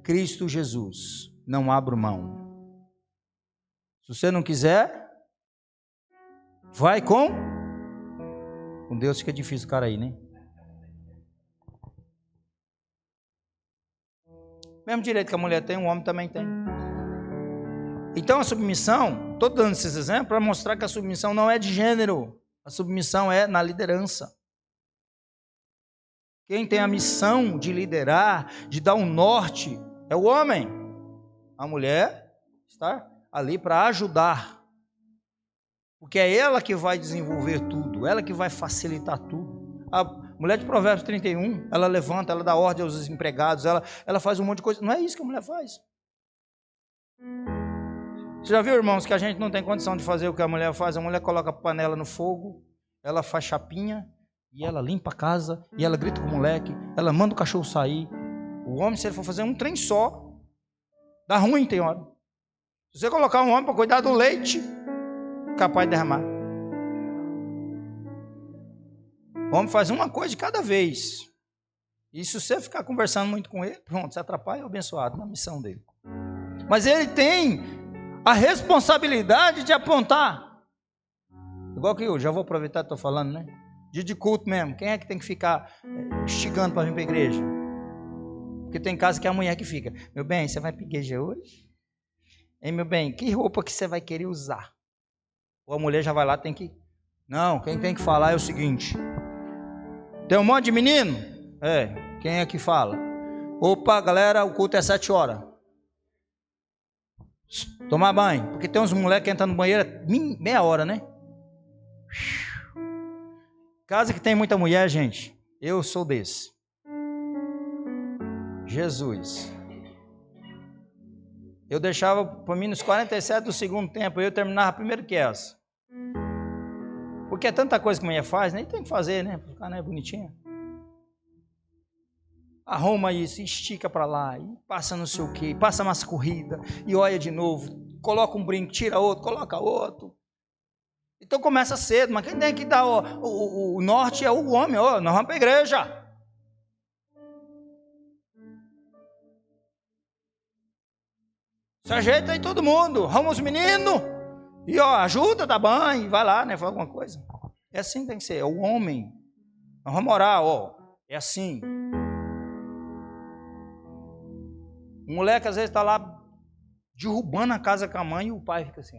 Cristo Jesus, não abro mão. Se você não quiser, vai com Deus. Fica difícil o cara aí, né? Mesmo direito que a mulher tem, o homem também tem. Então a submissão, estou dando esses exemplos para mostrar que a submissão não é de gênero. A submissão é na liderança. Quem tem a missão de liderar, de dar um norte, é o homem. A mulher está ali para ajudar. Porque é ela que vai desenvolver tudo, ela que vai facilitar tudo. A mulher de Provérbios 31, ela levanta, ela dá ordem aos empregados, ela faz um monte de coisa. Não é isso que a mulher faz. Você já viu, irmãos, que a gente não tem condição de fazer o que a mulher faz? A mulher coloca a panela no fogo, ela faz chapinha, e ela limpa a casa, e ela grita com o moleque, ela manda o cachorro sair. O homem, se ele for fazer um trem só, dá ruim, tem hora. Se você colocar um homem para cuidar do leite, capaz de derramar. O homem faz uma coisa de cada vez. E se você ficar conversando muito com ele, pronto, você atrapalha o abençoado na missão dele. Mas ele tem a responsabilidade de apontar. Igual que eu já vou aproveitar que estou falando, né? Dia de culto mesmo. Quem é que tem que ficar esticando para vir para a igreja? Porque tem casa que é a mulher que fica: meu bem, você vai para a igreja hoje? Hein, meu bem, que roupa que você vai querer usar? Ou a mulher já vai lá, tem que... Não, quem tem que falar é o seguinte: tem um monte de menino? Quem é que fala? Opa, galera, o culto é 7 horas. Tomar banho, porque tem uns moleques que entram no banheiro meia hora, né? Casa que tem muita mulher, gente, eu sou desse. Jesus. Eu deixava para mim nos 47 do segundo tempo, eu terminava primeiro que essa. Porque é tanta coisa que a mulher faz, nem tem que fazer, né? Para ficar, né, bonitinha. Arruma isso, estica para lá, e passa não sei o que, passa umas corridas, e olha de novo, coloca um brinco, tira outro, coloca outro. Então começa cedo, mas quem tem que dar o norte é o homem. Nós vamos para a igreja. Se ajeita aí todo mundo, arruma os meninos, e ajuda, dá banho, vai lá, né, faz alguma coisa. É assim que tem que ser, é o homem. Nós vamos orar, é assim. O moleque às vezes está lá derrubando a casa com a mãe e o pai fica assim,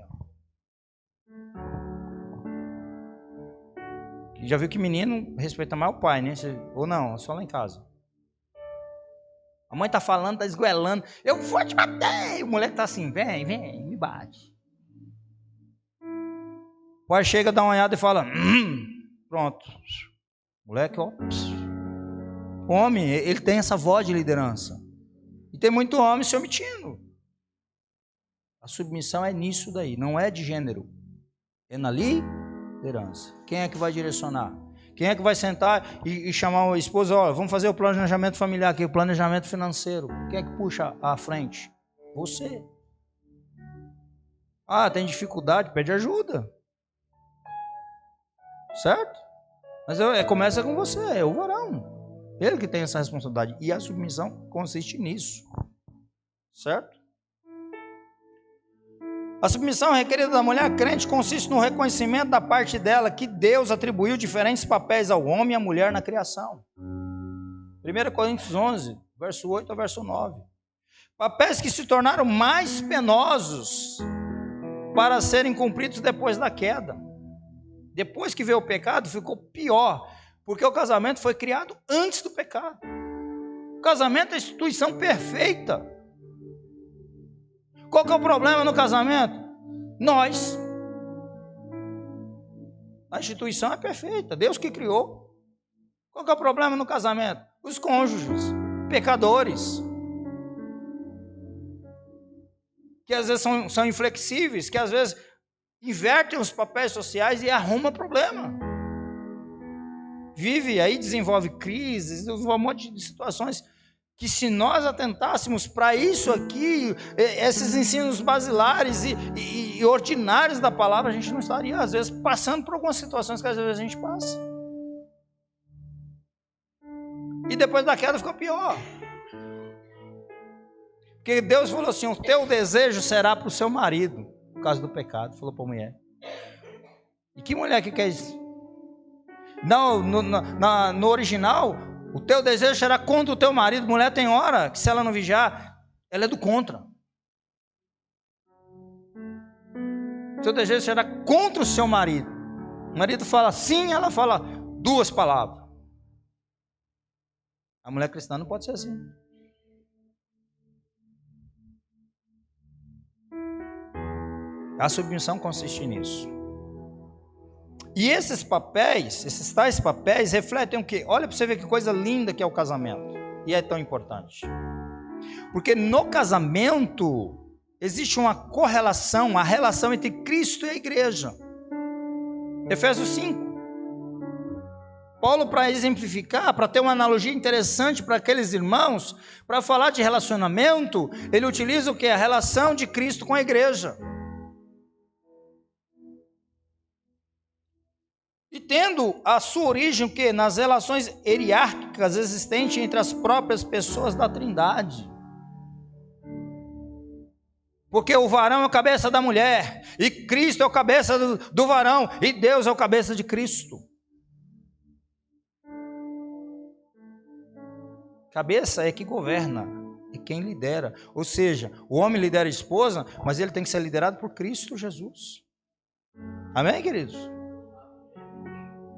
Já viu que menino respeita mais o pai, né? Ou não, só lá em casa. A mãe tá falando, tá esgoelando. Eu vou te bater. O moleque tá assim, vem, me bate. O pai chega, dá uma olhada e fala, pronto. O moleque, O homem, ele tem essa voz de liderança. E tem muito homem se omitindo. A submissão é nisso daí, não é de gênero. É na liderança. Quem é que vai direcionar? Quem é que vai sentar e chamar a esposa? Vamos fazer o planejamento familiar aqui, o planejamento financeiro. Quem é que puxa à frente? Você. Tem dificuldade? Pede ajuda. Certo? Mas começa com você, é o varão. Ele que tem essa responsabilidade. E a submissão consiste nisso. Certo? A submissão requerida da mulher crente consiste no reconhecimento da parte dela que Deus atribuiu diferentes papéis ao homem e à mulher na criação. 1 Coríntios 11, verso 8 ao verso 9. Papéis que se tornaram mais penosos para serem cumpridos depois da queda. Depois que veio o pecado, ficou pior, porque o casamento foi criado antes do pecado. O casamento é a instituição perfeita. Qual que é o problema no casamento? Nós. A instituição é perfeita, Deus que criou. Qual que é o problema no casamento? Os cônjuges, pecadores, que às vezes são inflexíveis, que às vezes invertem os papéis sociais e arrumam problema. Vive aí, desenvolve crises, desenvolve um monte de situações que se nós atentássemos para isso aqui, esses ensinos basilares e ordinários da palavra, a gente não estaria, às vezes, passando por algumas situações que às vezes a gente passa. E depois da queda ficou pior. Porque Deus falou assim, o teu desejo será para o seu marido, por causa do pecado, falou para a mulher. E que mulher que quer isso? Não, no original, o teu desejo será contra o teu marido. Mulher tem hora que se ela não vigiar, ela é do contra. O teu desejo será contra o seu marido. O marido fala sim, ela fala 2 palavras. A mulher cristã não pode ser assim. A submissão consiste nisso. E esses papéis, esses tais papéis, refletem o quê? Olha para você ver que coisa linda que é o casamento. E é tão importante. Porque no casamento existe uma correlação, a relação entre Cristo e a igreja. Efésios 5. Paulo, para exemplificar, para ter uma analogia interessante para aqueles irmãos, para falar de relacionamento, ele utiliza o quê? A relação de Cristo com a igreja. E tendo a sua origem que nas relações hierárquicas existentes entre as próprias pessoas da Trindade. Porque o varão é a cabeça da mulher, e Cristo é a cabeça do varão, e Deus é a cabeça de Cristo. Cabeça é que governa, é quem lidera. Ou seja, o homem lidera a esposa, mas ele tem que ser liderado por Cristo Jesus. Amém, queridos?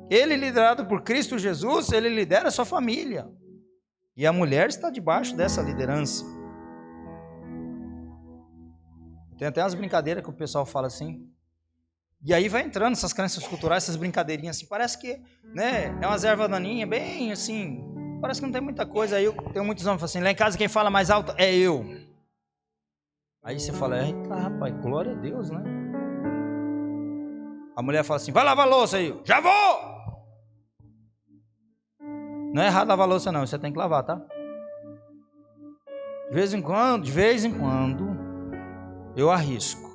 Ele, liderado por Cristo Jesus, ele lidera a sua família. E a mulher está debaixo dessa liderança. Tem até umas brincadeiras que o pessoal fala assim. E aí vai entrando essas crenças culturais, essas brincadeirinhas assim. Parece que, né, é umas ervas daninhas, bem assim. Parece que não tem muita coisa. Aí eu tenho muitos homens que falam assim, lá em casa quem fala mais alto é eu. Aí você fala, eita rapaz, glória a Deus, né? A mulher fala assim, vai lavar a louça aí. Já vou! Não é errado lavar a louça não, você tem que lavar, tá? De vez em quando, eu arrisco.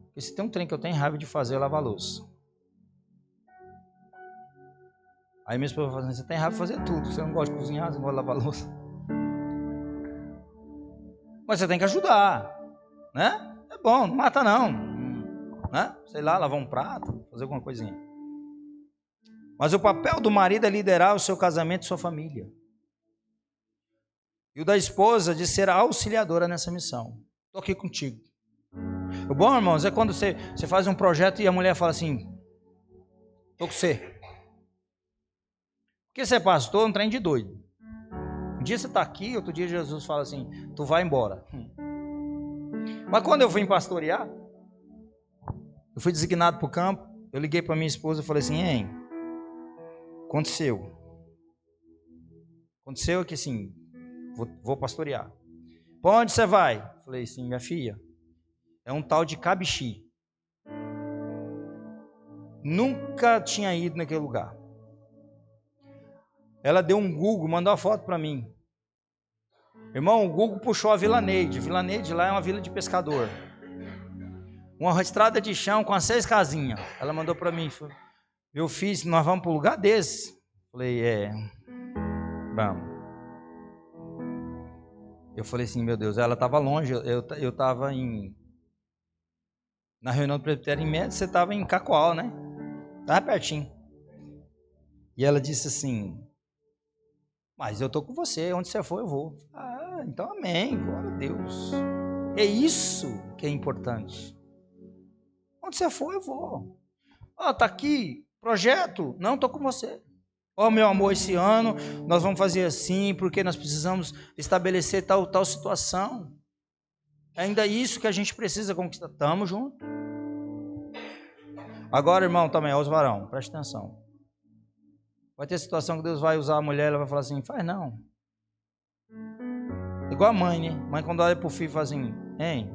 Porque se tem um trem que eu tenho raiva de fazer, é lavar a louça. Aí minha esposa fala assim, você tem raiva de fazer tudo, você não gosta de cozinhar, você não gosta de lavar a louça. Mas você tem que ajudar, né? É bom, não mata não, né? Sei lá, lavar um prato, fazer alguma coisinha. Mas o papel do marido é liderar o seu casamento e sua família. E o da esposa de ser a auxiliadora nessa missão. Estou aqui contigo. O bom, irmãos, é quando você faz um projeto e a mulher fala assim, estou com você. Porque você é pastor, um trem de doido. Um dia você está aqui, outro dia Jesus fala assim, tu vai embora. Mas quando eu vim pastorear, eu fui designado para o campo, eu liguei para minha esposa e falei assim, hein, aconteceu que assim, vou pastorear. Para onde você vai? Falei assim, minha filha, é um tal de Cabixi. Nunca tinha ido naquele lugar. Ela deu um Google, mandou a foto para mim. Irmão, o Google puxou a Vila Neide. Vila Neide lá é uma vila de pescador. Uma estrada de chão com as 6 casinhas. Ela mandou para mim. Eu fiz, nós vamos para um lugar desse. Falei, vamos. Eu falei assim, meu Deus, ela estava longe. Eu estava na reunião do presbitério em Médici, você estava em Cacoal, né? Estava pertinho. E ela disse assim, mas eu estou com você, onde você for eu vou. Ah, então amém, glória a Deus. É isso que é importante. Onde você for eu vou. Tá aqui, projeto, não, estou com você. Meu amor, esse ano nós vamos fazer assim, porque nós precisamos estabelecer tal situação. É ainda isso que a gente precisa conquistar. Estamos juntos. Agora, irmão, também, os varão, preste atenção. Vai ter situação que Deus vai usar a mulher, ela vai falar assim, faz não. Igual a mãe, né? Mãe quando olha para o filho fala assim, hein,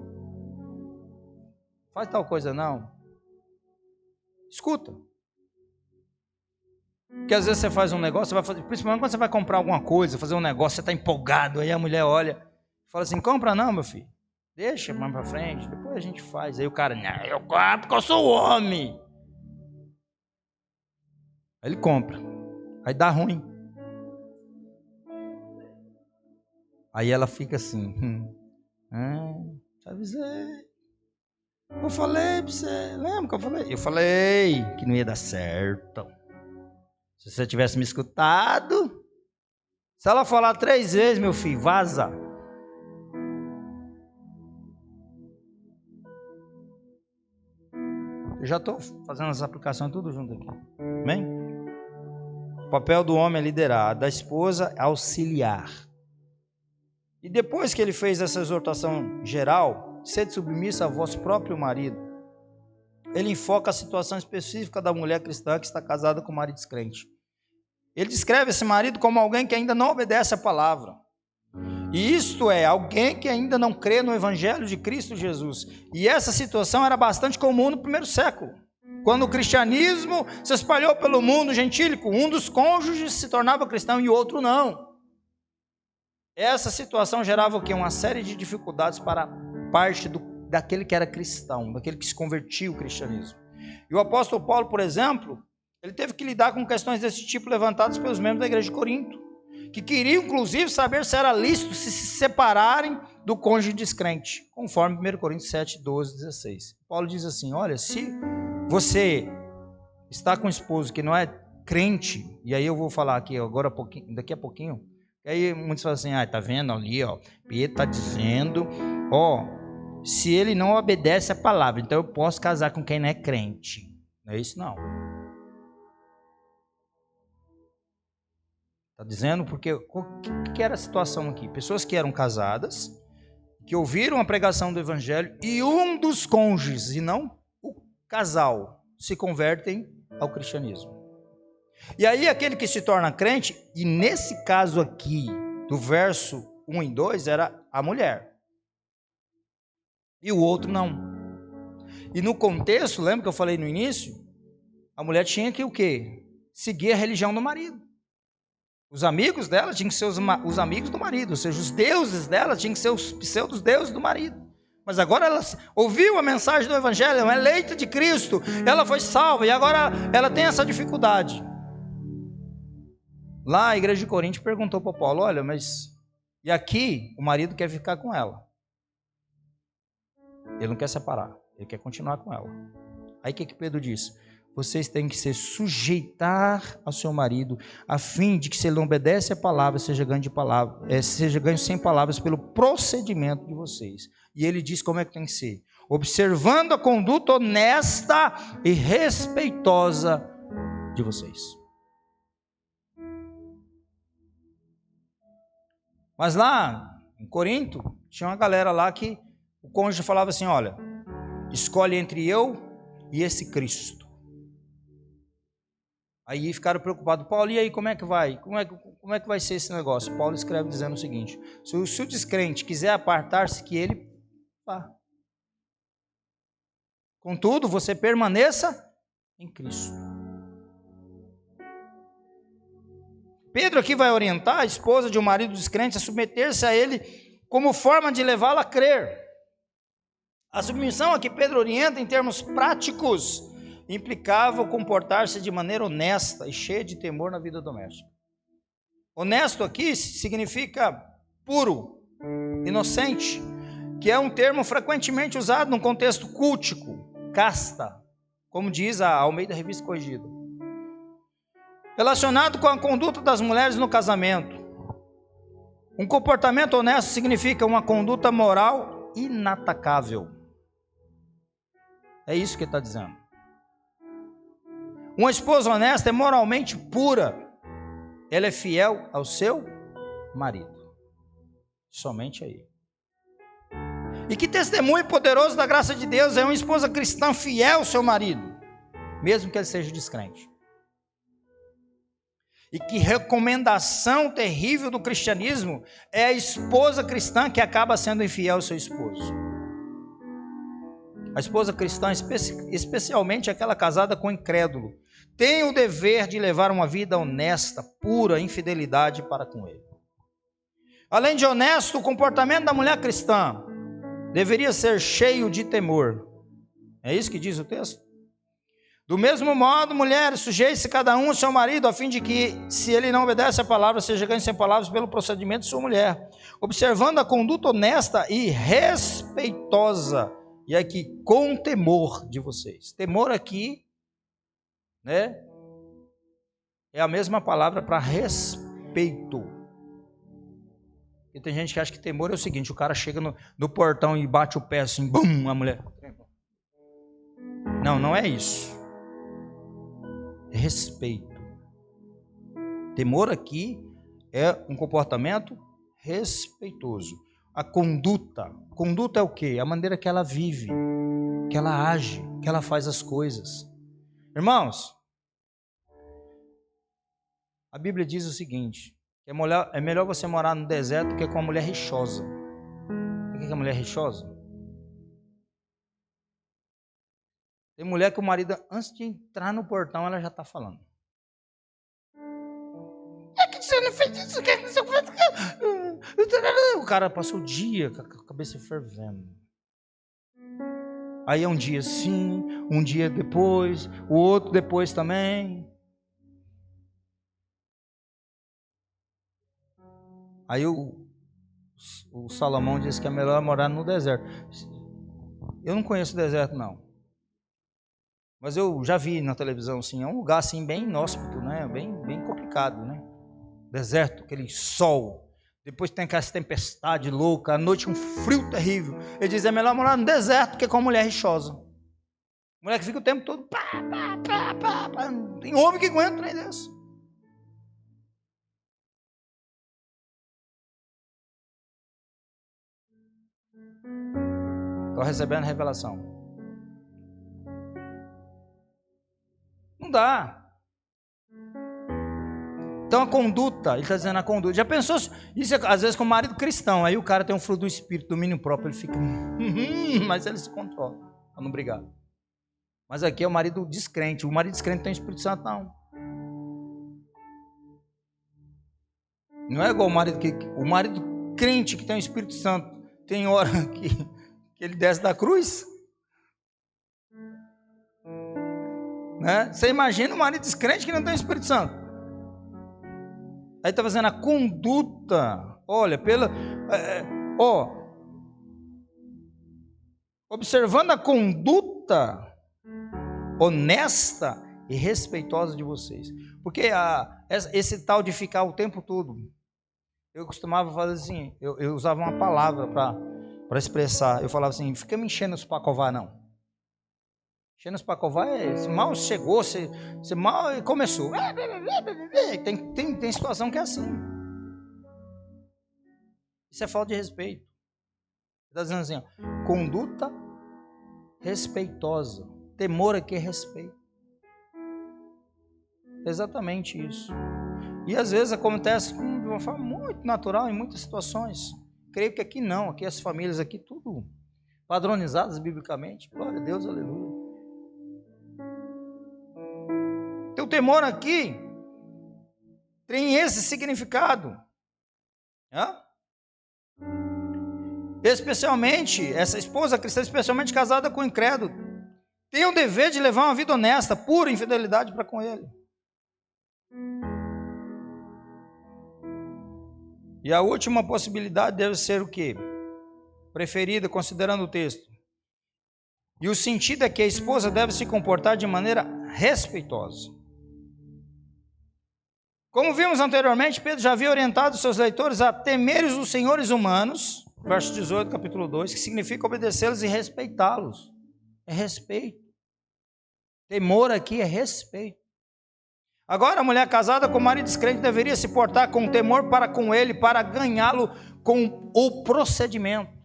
faz tal coisa não. Escuta. Porque às vezes você faz um negócio, você vai fazer, principalmente quando você vai comprar alguma coisa, fazer um negócio, você está empolgado, aí a mulher olha, fala assim, compra não, meu filho. Deixa mais para frente, depois a gente faz. Aí o cara, não, eu compro porque eu sou homem. Aí ele compra. Aí dá ruim. Aí ela fica assim, te avisei. Eu falei pra você, lembra que eu falei? Eu falei que não ia dar certo. Se você tivesse me escutado, se ela falar 3 vezes, meu filho, vaza. Eu já estou fazendo as aplicações tudo junto aqui. Amém? O papel do homem é liderar, da esposa é auxiliar. E depois que ele fez essa exortação geral, sede submissa a vosso próprio marido, ele enfoca a situação específica da mulher cristã que está casada com o marido descrente. Ele descreve esse marido como alguém que ainda não obedece a palavra. E isto é, alguém que ainda não crê no evangelho de Cristo Jesus. E essa situação era bastante comum no primeiro século. Quando o cristianismo se espalhou pelo mundo gentílico, um dos cônjuges se tornava cristão e o outro não. Essa situação gerava o quê? Uma série de dificuldades para parte daquele que era cristão, daquele que se convertia ao cristianismo. E o apóstolo Paulo, por exemplo, ele teve que lidar com questões desse tipo levantadas pelos membros da igreja de Corinto, que queriam inclusive saber se era lícito se separarem do cônjuge descrente, conforme 1 Coríntios 7, 12, 16. Paulo diz assim, olha, se você está com um esposo que não é crente, e aí eu vou falar aqui agora, daqui a pouquinho, e aí muitos falam assim, tá vendo ali, Pedro está dizendo, se ele não obedece a palavra, então eu posso casar com quem não é crente. Não é isso não. Está dizendo porque o que era a situação aqui? Pessoas que eram casadas, que ouviram a pregação do evangelho e um dos cônjuges, e não o casal, se convertem ao cristianismo. E aí aquele que se torna crente, e nesse caso aqui, do verso 1 e 2, era a mulher. E o outro não. E no contexto, lembra que eu falei no início? A mulher tinha que o quê? Seguir a religião do marido. Os amigos dela tinham que ser os amigos do marido, ou seja, os deuses dela tinham que ser os pseudos-deuses do marido. Mas agora ela ouviu a mensagem do evangelho, ela é eleita de Cristo, ela foi salva, e agora ela tem essa dificuldade. Lá a igreja de Corinto perguntou para Paulo, olha, mas... E aqui o marido quer ficar com ela. Ele não quer separar, ele quer continuar com ela. Aí o que Pedro disse? Vocês têm que se sujeitar ao seu marido, a fim de que, se ele não obedece a palavra, seja ganho sem palavras pelo procedimento de vocês. E ele diz como é que tem que ser: observando a conduta honesta e respeitosa de vocês. Mas lá em Corinto, tinha uma galera lá que o cônjuge falava assim, olha, escolhe entre eu e esse Cristo. Aí ficaram preocupados, Paulo, e aí como é que vai? Como é que vai ser esse negócio? Paulo escreve dizendo o seguinte, se o descrente quiser apartar-se, que ele vá. Contudo, você permaneça em Cristo. Pedro aqui vai orientar a esposa de um marido descrente a submeter-se a ele como forma de levá-la a crer. A submissão a que Pedro orienta em termos práticos implicava o comportar-se de maneira honesta e cheia de temor na vida doméstica. Honesto aqui significa puro, inocente, que é um termo frequentemente usado num contexto cultico, casta, como diz a Almeida Revista Corrigida. Relacionado com a conduta das mulheres no casamento. Um comportamento honesto significa uma conduta moral inatacável. É isso que ele está dizendo. Uma esposa honesta é moralmente pura. Ela é fiel ao seu marido. Somente a ele. E que testemunho poderoso da graça de Deus é uma esposa cristã fiel ao seu marido, mesmo que ele seja descrente. E que recomendação terrível do cristianismo é a esposa cristã que acaba sendo infiel ao seu esposo. A esposa cristã, especialmente aquela casada com incrédulo, tem o dever de levar uma vida honesta, pura, em fidelidade para com ele. Além de honesto, o comportamento da mulher cristã deveria ser cheio de temor. É isso que diz o texto? Do mesmo modo, mulheres, sujeite-se cada um ao seu marido, a fim de que, se ele não obedece a palavra, seja ganho sem palavras pelo procedimento de sua mulher, observando a conduta honesta e respeitosa, e aqui, com temor de vocês. Temor aqui, né, é a mesma palavra para respeito. E tem gente que acha que temor é o seguinte, o cara chega no portão e bate o pé assim, bum, a mulher. Não, não é isso. Respeito. Temor aqui é um comportamento respeitoso. A conduta. Conduta é o quê? A maneira que ela vive, que ela age, que ela faz as coisas. Irmãos, a Bíblia diz o seguinte, que é melhor você morar no deserto do que com uma mulher rixosa. O que é mulher rixosa? Tem mulher que o marido, antes de entrar no portão, ela já está falando. É que você não fez isso, que você fez. O cara passou o dia com a cabeça fervendo. Aí é um dia sim, um dia depois, o outro depois também. Aí o Salomão disse que é melhor morar no deserto. Eu não conheço o deserto, não. Mas eu já vi na televisão, assim, é um lugar assim bem inóspito, né? Bem complicado, né? Deserto, aquele sol. Depois tem aquela tempestade louca, à noite um frio terrível. Ele diz, é melhor morar no deserto que com uma mulher rixosa. Mulher que fica o tempo todo, pá. Tem homem que aguenta um trem desse. Estou recebendo revelação. Não dá. Então a conduta, ele está dizendo a conduta. Já pensou isso às vezes com o marido cristão, aí o cara tem um fruto do espírito, domínio próprio, ele fica, mas ele se controla, para não brigar. Mas aqui é o marido descrente, o marido descrente tem o Espírito Santo não. Não é igual o marido crente que tem o Espírito Santo, tem hora que ele desce da cruz. Né? Você imagina o marido descrente que não tem o Espírito Santo. Aí está fazendo a conduta, olha, observando a conduta honesta e respeitosa de vocês. Porque esse tal de ficar o tempo todo, eu costumava fazer assim, eu usava uma palavra para expressar, eu falava assim, fica me enchendo os pacovar não. Enchendo os pacovar, mal chegou, você mal começou. Tem situação que é assim. Isso é falta de respeito. Está dizendo assim, ó, conduta respeitosa. Temor aqui é respeito. Exatamente isso. E às vezes acontece de uma forma muito natural em muitas situações. Creio que aqui não, aqui as famílias aqui tudo padronizadas biblicamente. Glória a Deus, aleluia. Então o temor aqui tem esse significado. Especialmente, essa esposa cristã, especialmente casada com o incrédulo, tem o dever de levar uma vida honesta, pura infidelidade para com ele. E a última possibilidade deve ser o quê? Preferida, considerando o texto. E o sentido é que a esposa deve se comportar de maneira respeitosa. Como vimos anteriormente, Pedro já havia orientado seus leitores a temerem os senhores humanos, verso 18, capítulo 2, que significa obedecê-los e respeitá-los. É respeito. Temor aqui é respeito. Agora, a mulher casada com o marido descrente deveria se portar com temor para com ele, para ganhá-lo com o procedimento.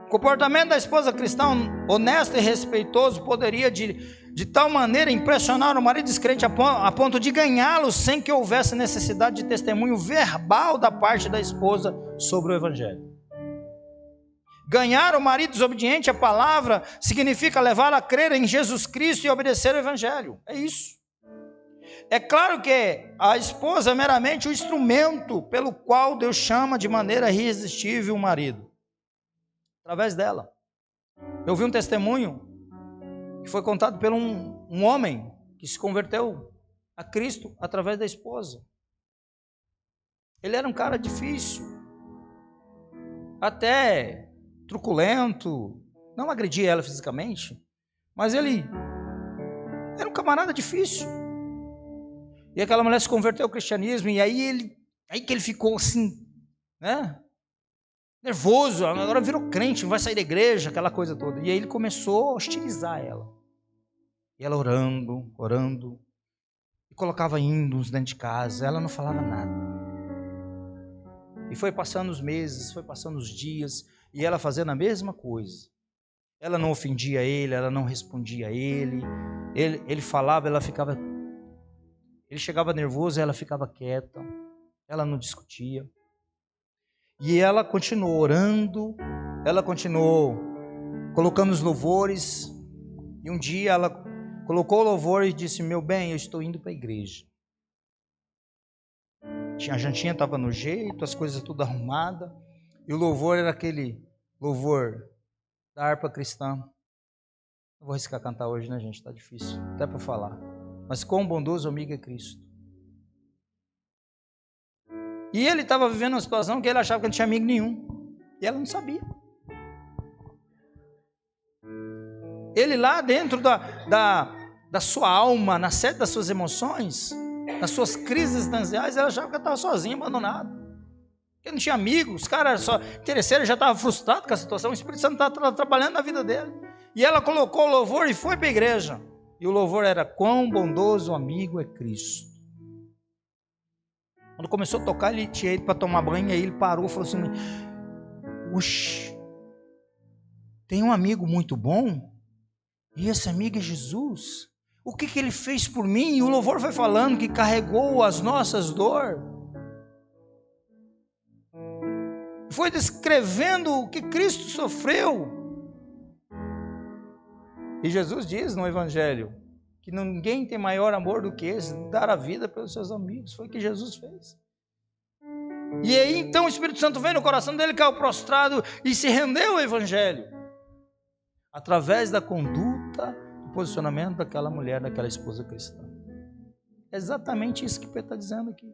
O comportamento da esposa cristã honesta e respeitoso poderia de tal maneira impressionar o marido descrente a ponto de ganhá-lo sem que houvesse necessidade de testemunho verbal da parte da esposa sobre o evangelho. Ganhar o marido desobediente à palavra significa levá-lo a crer em Jesus Cristo e obedecer ao evangelho. É isso. É claro que a esposa é meramente o instrumento pelo qual Deus chama de maneira irresistível o marido. Através dela. Eu vi um testemunho que foi contado por um homem que se converteu a Cristo através da esposa. Ele era um cara difícil, até truculento, não agredia ela fisicamente, mas ele era um camarada difícil. E aquela mulher se converteu ao cristianismo, e aí que ele ficou assim, né? Nervoso, agora virou crente, não vai sair da igreja, aquela coisa toda. E aí ele começou a hostilizar ela. E ela orando, e colocava ídolos dentro de casa, ela não falava nada. E foi passando os meses, foi passando os dias, e ela fazendo a mesma coisa. Ela não ofendia ele, ela não respondia a ele. Ele falava, ela ficava... Ele chegava nervoso, ela ficava quieta. Ela não discutia. E ela continuou orando, ela continuou colocando os louvores. E um dia ela colocou o louvor e disse: meu bem, eu estou indo para a igreja. A jantinha estava no jeito, as coisas tudo arrumadas. E o louvor era aquele louvor da harpa cristã. Não vou arriscar cantar hoje, né, gente? Está difícil, até para falar. Mas quão bondoso amigo é Cristo. E ele estava vivendo uma situação que ele achava que não tinha amigo nenhum. E ela não sabia. Ele lá dentro da sua alma, na sede das suas emoções, nas suas crises existenciais, ela achava que estava sozinho, abandonado. Ele não tinha amigos, os caras só interesseiros, já estava frustrado com a situação. O Espírito Santo estava trabalhando na vida dele. E ela colocou o louvor e foi para a igreja. E o louvor era: quão bondoso amigo é Cristo. Quando começou a tocar, ele tinha ido para tomar banho, aí ele parou e falou assim: Oxi, tem um amigo muito bom, e esse amigo é Jesus. O que ele fez por mim? E o louvor foi falando que carregou as nossas dores. Foi descrevendo o que Cristo sofreu. E Jesus diz no Evangelho que ninguém tem maior amor do que esse, dar a vida pelos seus amigos. Foi o que Jesus fez. E aí então o Espírito Santo veio no coração dele, caiu prostrado e se rendeu ao Evangelho. Através da conduta, do posicionamento daquela mulher, daquela esposa cristã. É exatamente isso que Pedro está dizendo aqui.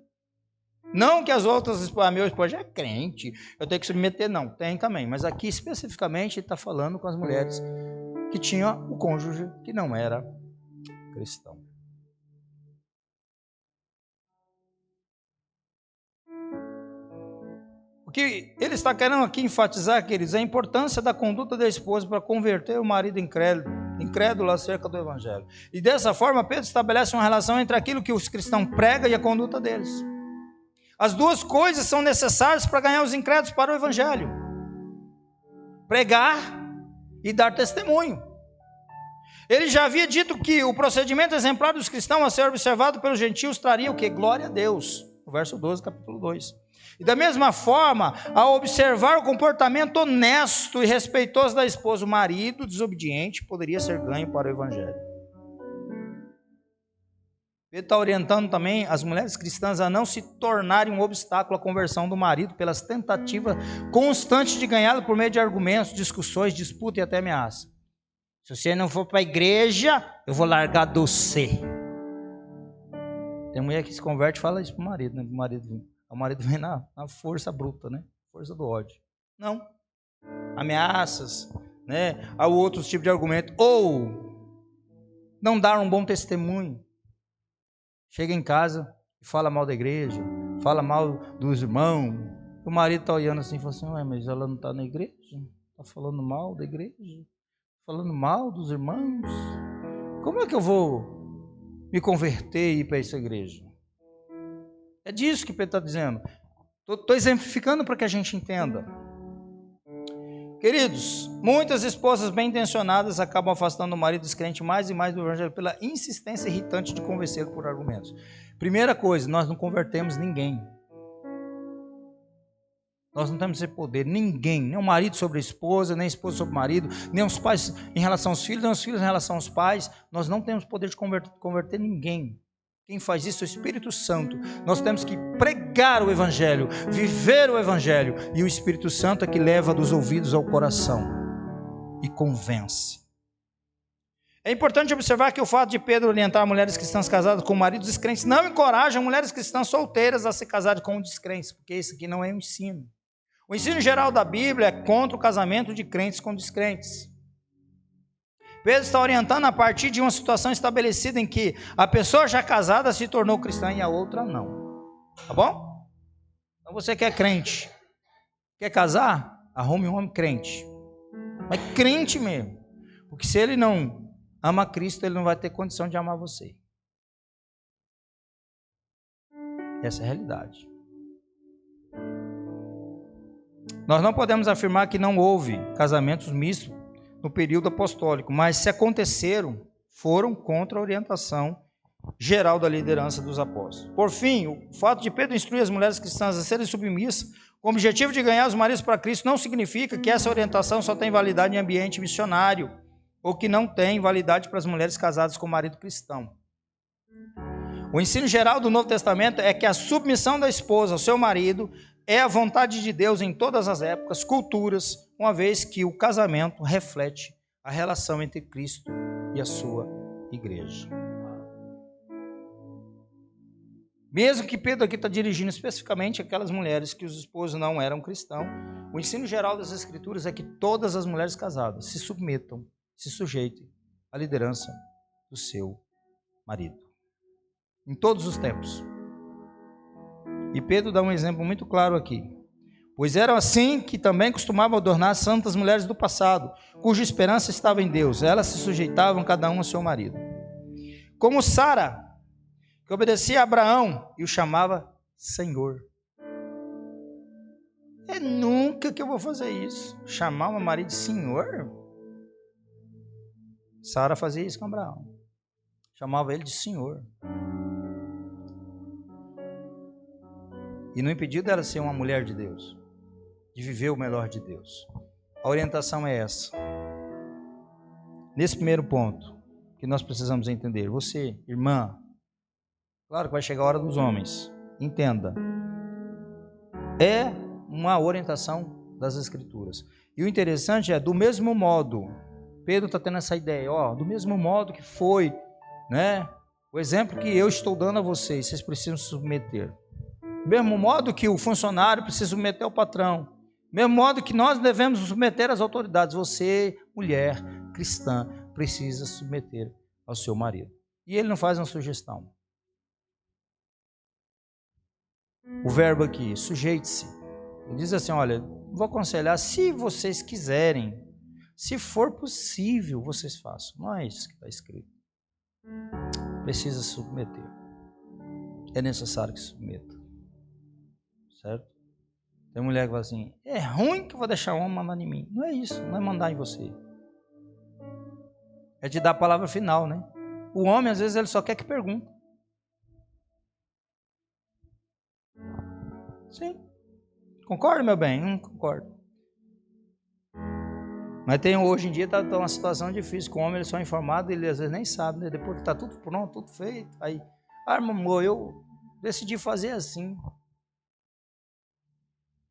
Não que as outras, meu esposo já é crente, eu tenho que submeter, não, tem também. Mas aqui especificamente ele está falando com as mulheres que tinham o cônjuge que não era cristão. O que ele está querendo aqui enfatizar, queridos, é a importância da conduta da esposa para converter o marido incrédulo acerca do Evangelho. E dessa forma, Pedro estabelece uma relação entre aquilo que os cristãos pregam e a conduta deles. As duas coisas são necessárias para ganhar os incrédulos para o Evangelho: pregar e dar testemunho. Ele já havia dito que o procedimento exemplar dos cristãos a ser observado pelos gentios traria o que? Glória a Deus. No verso 12, capítulo 2. E da mesma forma, ao observar o comportamento honesto e respeitoso da esposa, o marido desobediente poderia ser ganho para o Evangelho. Ele está orientando também as mulheres cristãs a não se tornarem um obstáculo à conversão do marido pelas tentativas constantes de ganhá-lo por meio de argumentos, discussões, disputa e até ameaça. Se você não for para a igreja, eu vou largar do você. Tem mulher que se converte e fala isso para o marido, né? O marido vem na força bruta, né? Força do ódio. Não. Ameaças, né? Há outros tipos de argumento. Ou não dar um bom testemunho. Chega em casa e fala mal da igreja, fala mal dos irmãos. O marido está olhando assim e fala assim: ué, mas ela não está na igreja? Está falando mal da igreja? Falando mal dos irmãos? Como é que eu vou me converter e ir para essa igreja? É disso que Pedro está dizendo. Estou exemplificando para que a gente entenda. Queridos, muitas esposas bem intencionadas acabam afastando o marido descrente mais e mais do Evangelho pela insistência irritante de convencê-lo por argumentos. Primeira coisa, nós não convertemos ninguém. Nós não temos esse poder, ninguém, nem o marido sobre a esposa, nem a esposa sobre o marido, nem os pais em relação aos filhos, nem os filhos em relação aos pais. Nós não temos poder de converter ninguém. Quem faz isso é o Espírito Santo. Nós temos que pregar o Evangelho, viver o Evangelho, e o Espírito Santo é que leva dos ouvidos ao coração e convence. É importante observar que o fato de Pedro orientar mulheres cristãs casadas com maridos descrentes não encoraja mulheres cristãs solteiras a se casarem com descrentes, porque isso aqui não é um ensino. O ensino geral da Bíblia é contra o casamento de crentes com descrentes. Pedro está orientando a partir de uma situação estabelecida em que a pessoa já casada se tornou cristã e a outra não. Tá bom? Então você que é crente, quer casar? Arrume um homem crente. Mas crente mesmo. Porque se ele não ama Cristo, ele não vai ter condição de amar você. Essa é a realidade. Nós não podemos afirmar que não houve casamentos mistos no período apostólico, mas se aconteceram, foram contra a orientação geral da liderança dos apóstolos. Por fim, o fato de Pedro instruir as mulheres cristãs a serem submissas com o objetivo de ganhar os maridos para Cristo não significa que essa orientação só tem validade em ambiente missionário ou que não tem validade para as mulheres casadas com o marido cristão. O ensino geral do Novo Testamento é que a submissão da esposa ao seu marido é a vontade de Deus em todas as épocas, culturas, uma vez que o casamento reflete a relação entre Cristo e a sua igreja. Mesmo que Pedro aqui está dirigindo especificamente aquelas mulheres que os esposos não eram cristãos, o ensino geral das Escrituras é que todas as mulheres casadas se submetam, se sujeitem à liderança do seu marido. Em todos os tempos. E Pedro dá um exemplo muito claro aqui. Pois era assim que também costumavam adornar as santas mulheres do passado, cuja esperança estava em Deus. Elas se sujeitavam cada um ao seu marido. Como Sara, que obedecia a Abraão e o chamava Senhor. É nunca que eu vou fazer isso. Chamar o marido de senhor? Sara fazia isso com Abraão. Chamava ele de senhor. E não impediu dela ser uma mulher de Deus, de viver o melhor de Deus. A orientação é essa. Nesse primeiro ponto, que nós precisamos entender. Você, irmã, claro que vai chegar a hora dos homens. Entenda. É uma orientação das Escrituras. E o interessante é, do mesmo modo, Pedro está tendo essa ideia, do mesmo modo que foi, né? O exemplo que eu estou dando a vocês precisam se submeter. Do mesmo modo que o funcionário precisa submeter ao patrão. Do mesmo modo que nós devemos submeter às autoridades. Você, mulher cristã, precisa submeter ao seu marido. E ele não faz uma sugestão. O verbo aqui, sujeite-se. Ele diz assim, olha, vou aconselhar, se vocês quiserem, se for possível, vocês façam. Não é isso que está escrito. Precisa submeter. É necessário que submeta. Certo? Tem mulher que fala assim, é ruim que eu vou deixar o homem mandar em mim. Não é isso, não é mandar em você. É te dar a palavra final, né? O homem, às vezes, ele só quer que pergunte. Sim. Concorda, meu bem? Não concordo. Mas hoje em dia está uma situação difícil, com o homem ele só é informado, ele às vezes nem sabe, né? Depois que está tudo pronto, tudo feito, aí, amor, eu decidi fazer assim.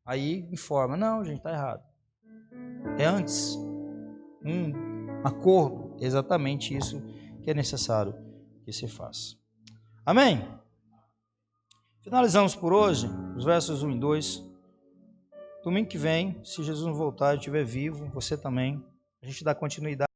Aí informa, não, gente, está errado. É antes um acordo, exatamente isso que é necessário que se faça. Amém? Finalizamos por hoje, os versos 1 e 2. Domingo que vem, se Jesus não voltar e estiver vivo, você também, a gente dá continuidade.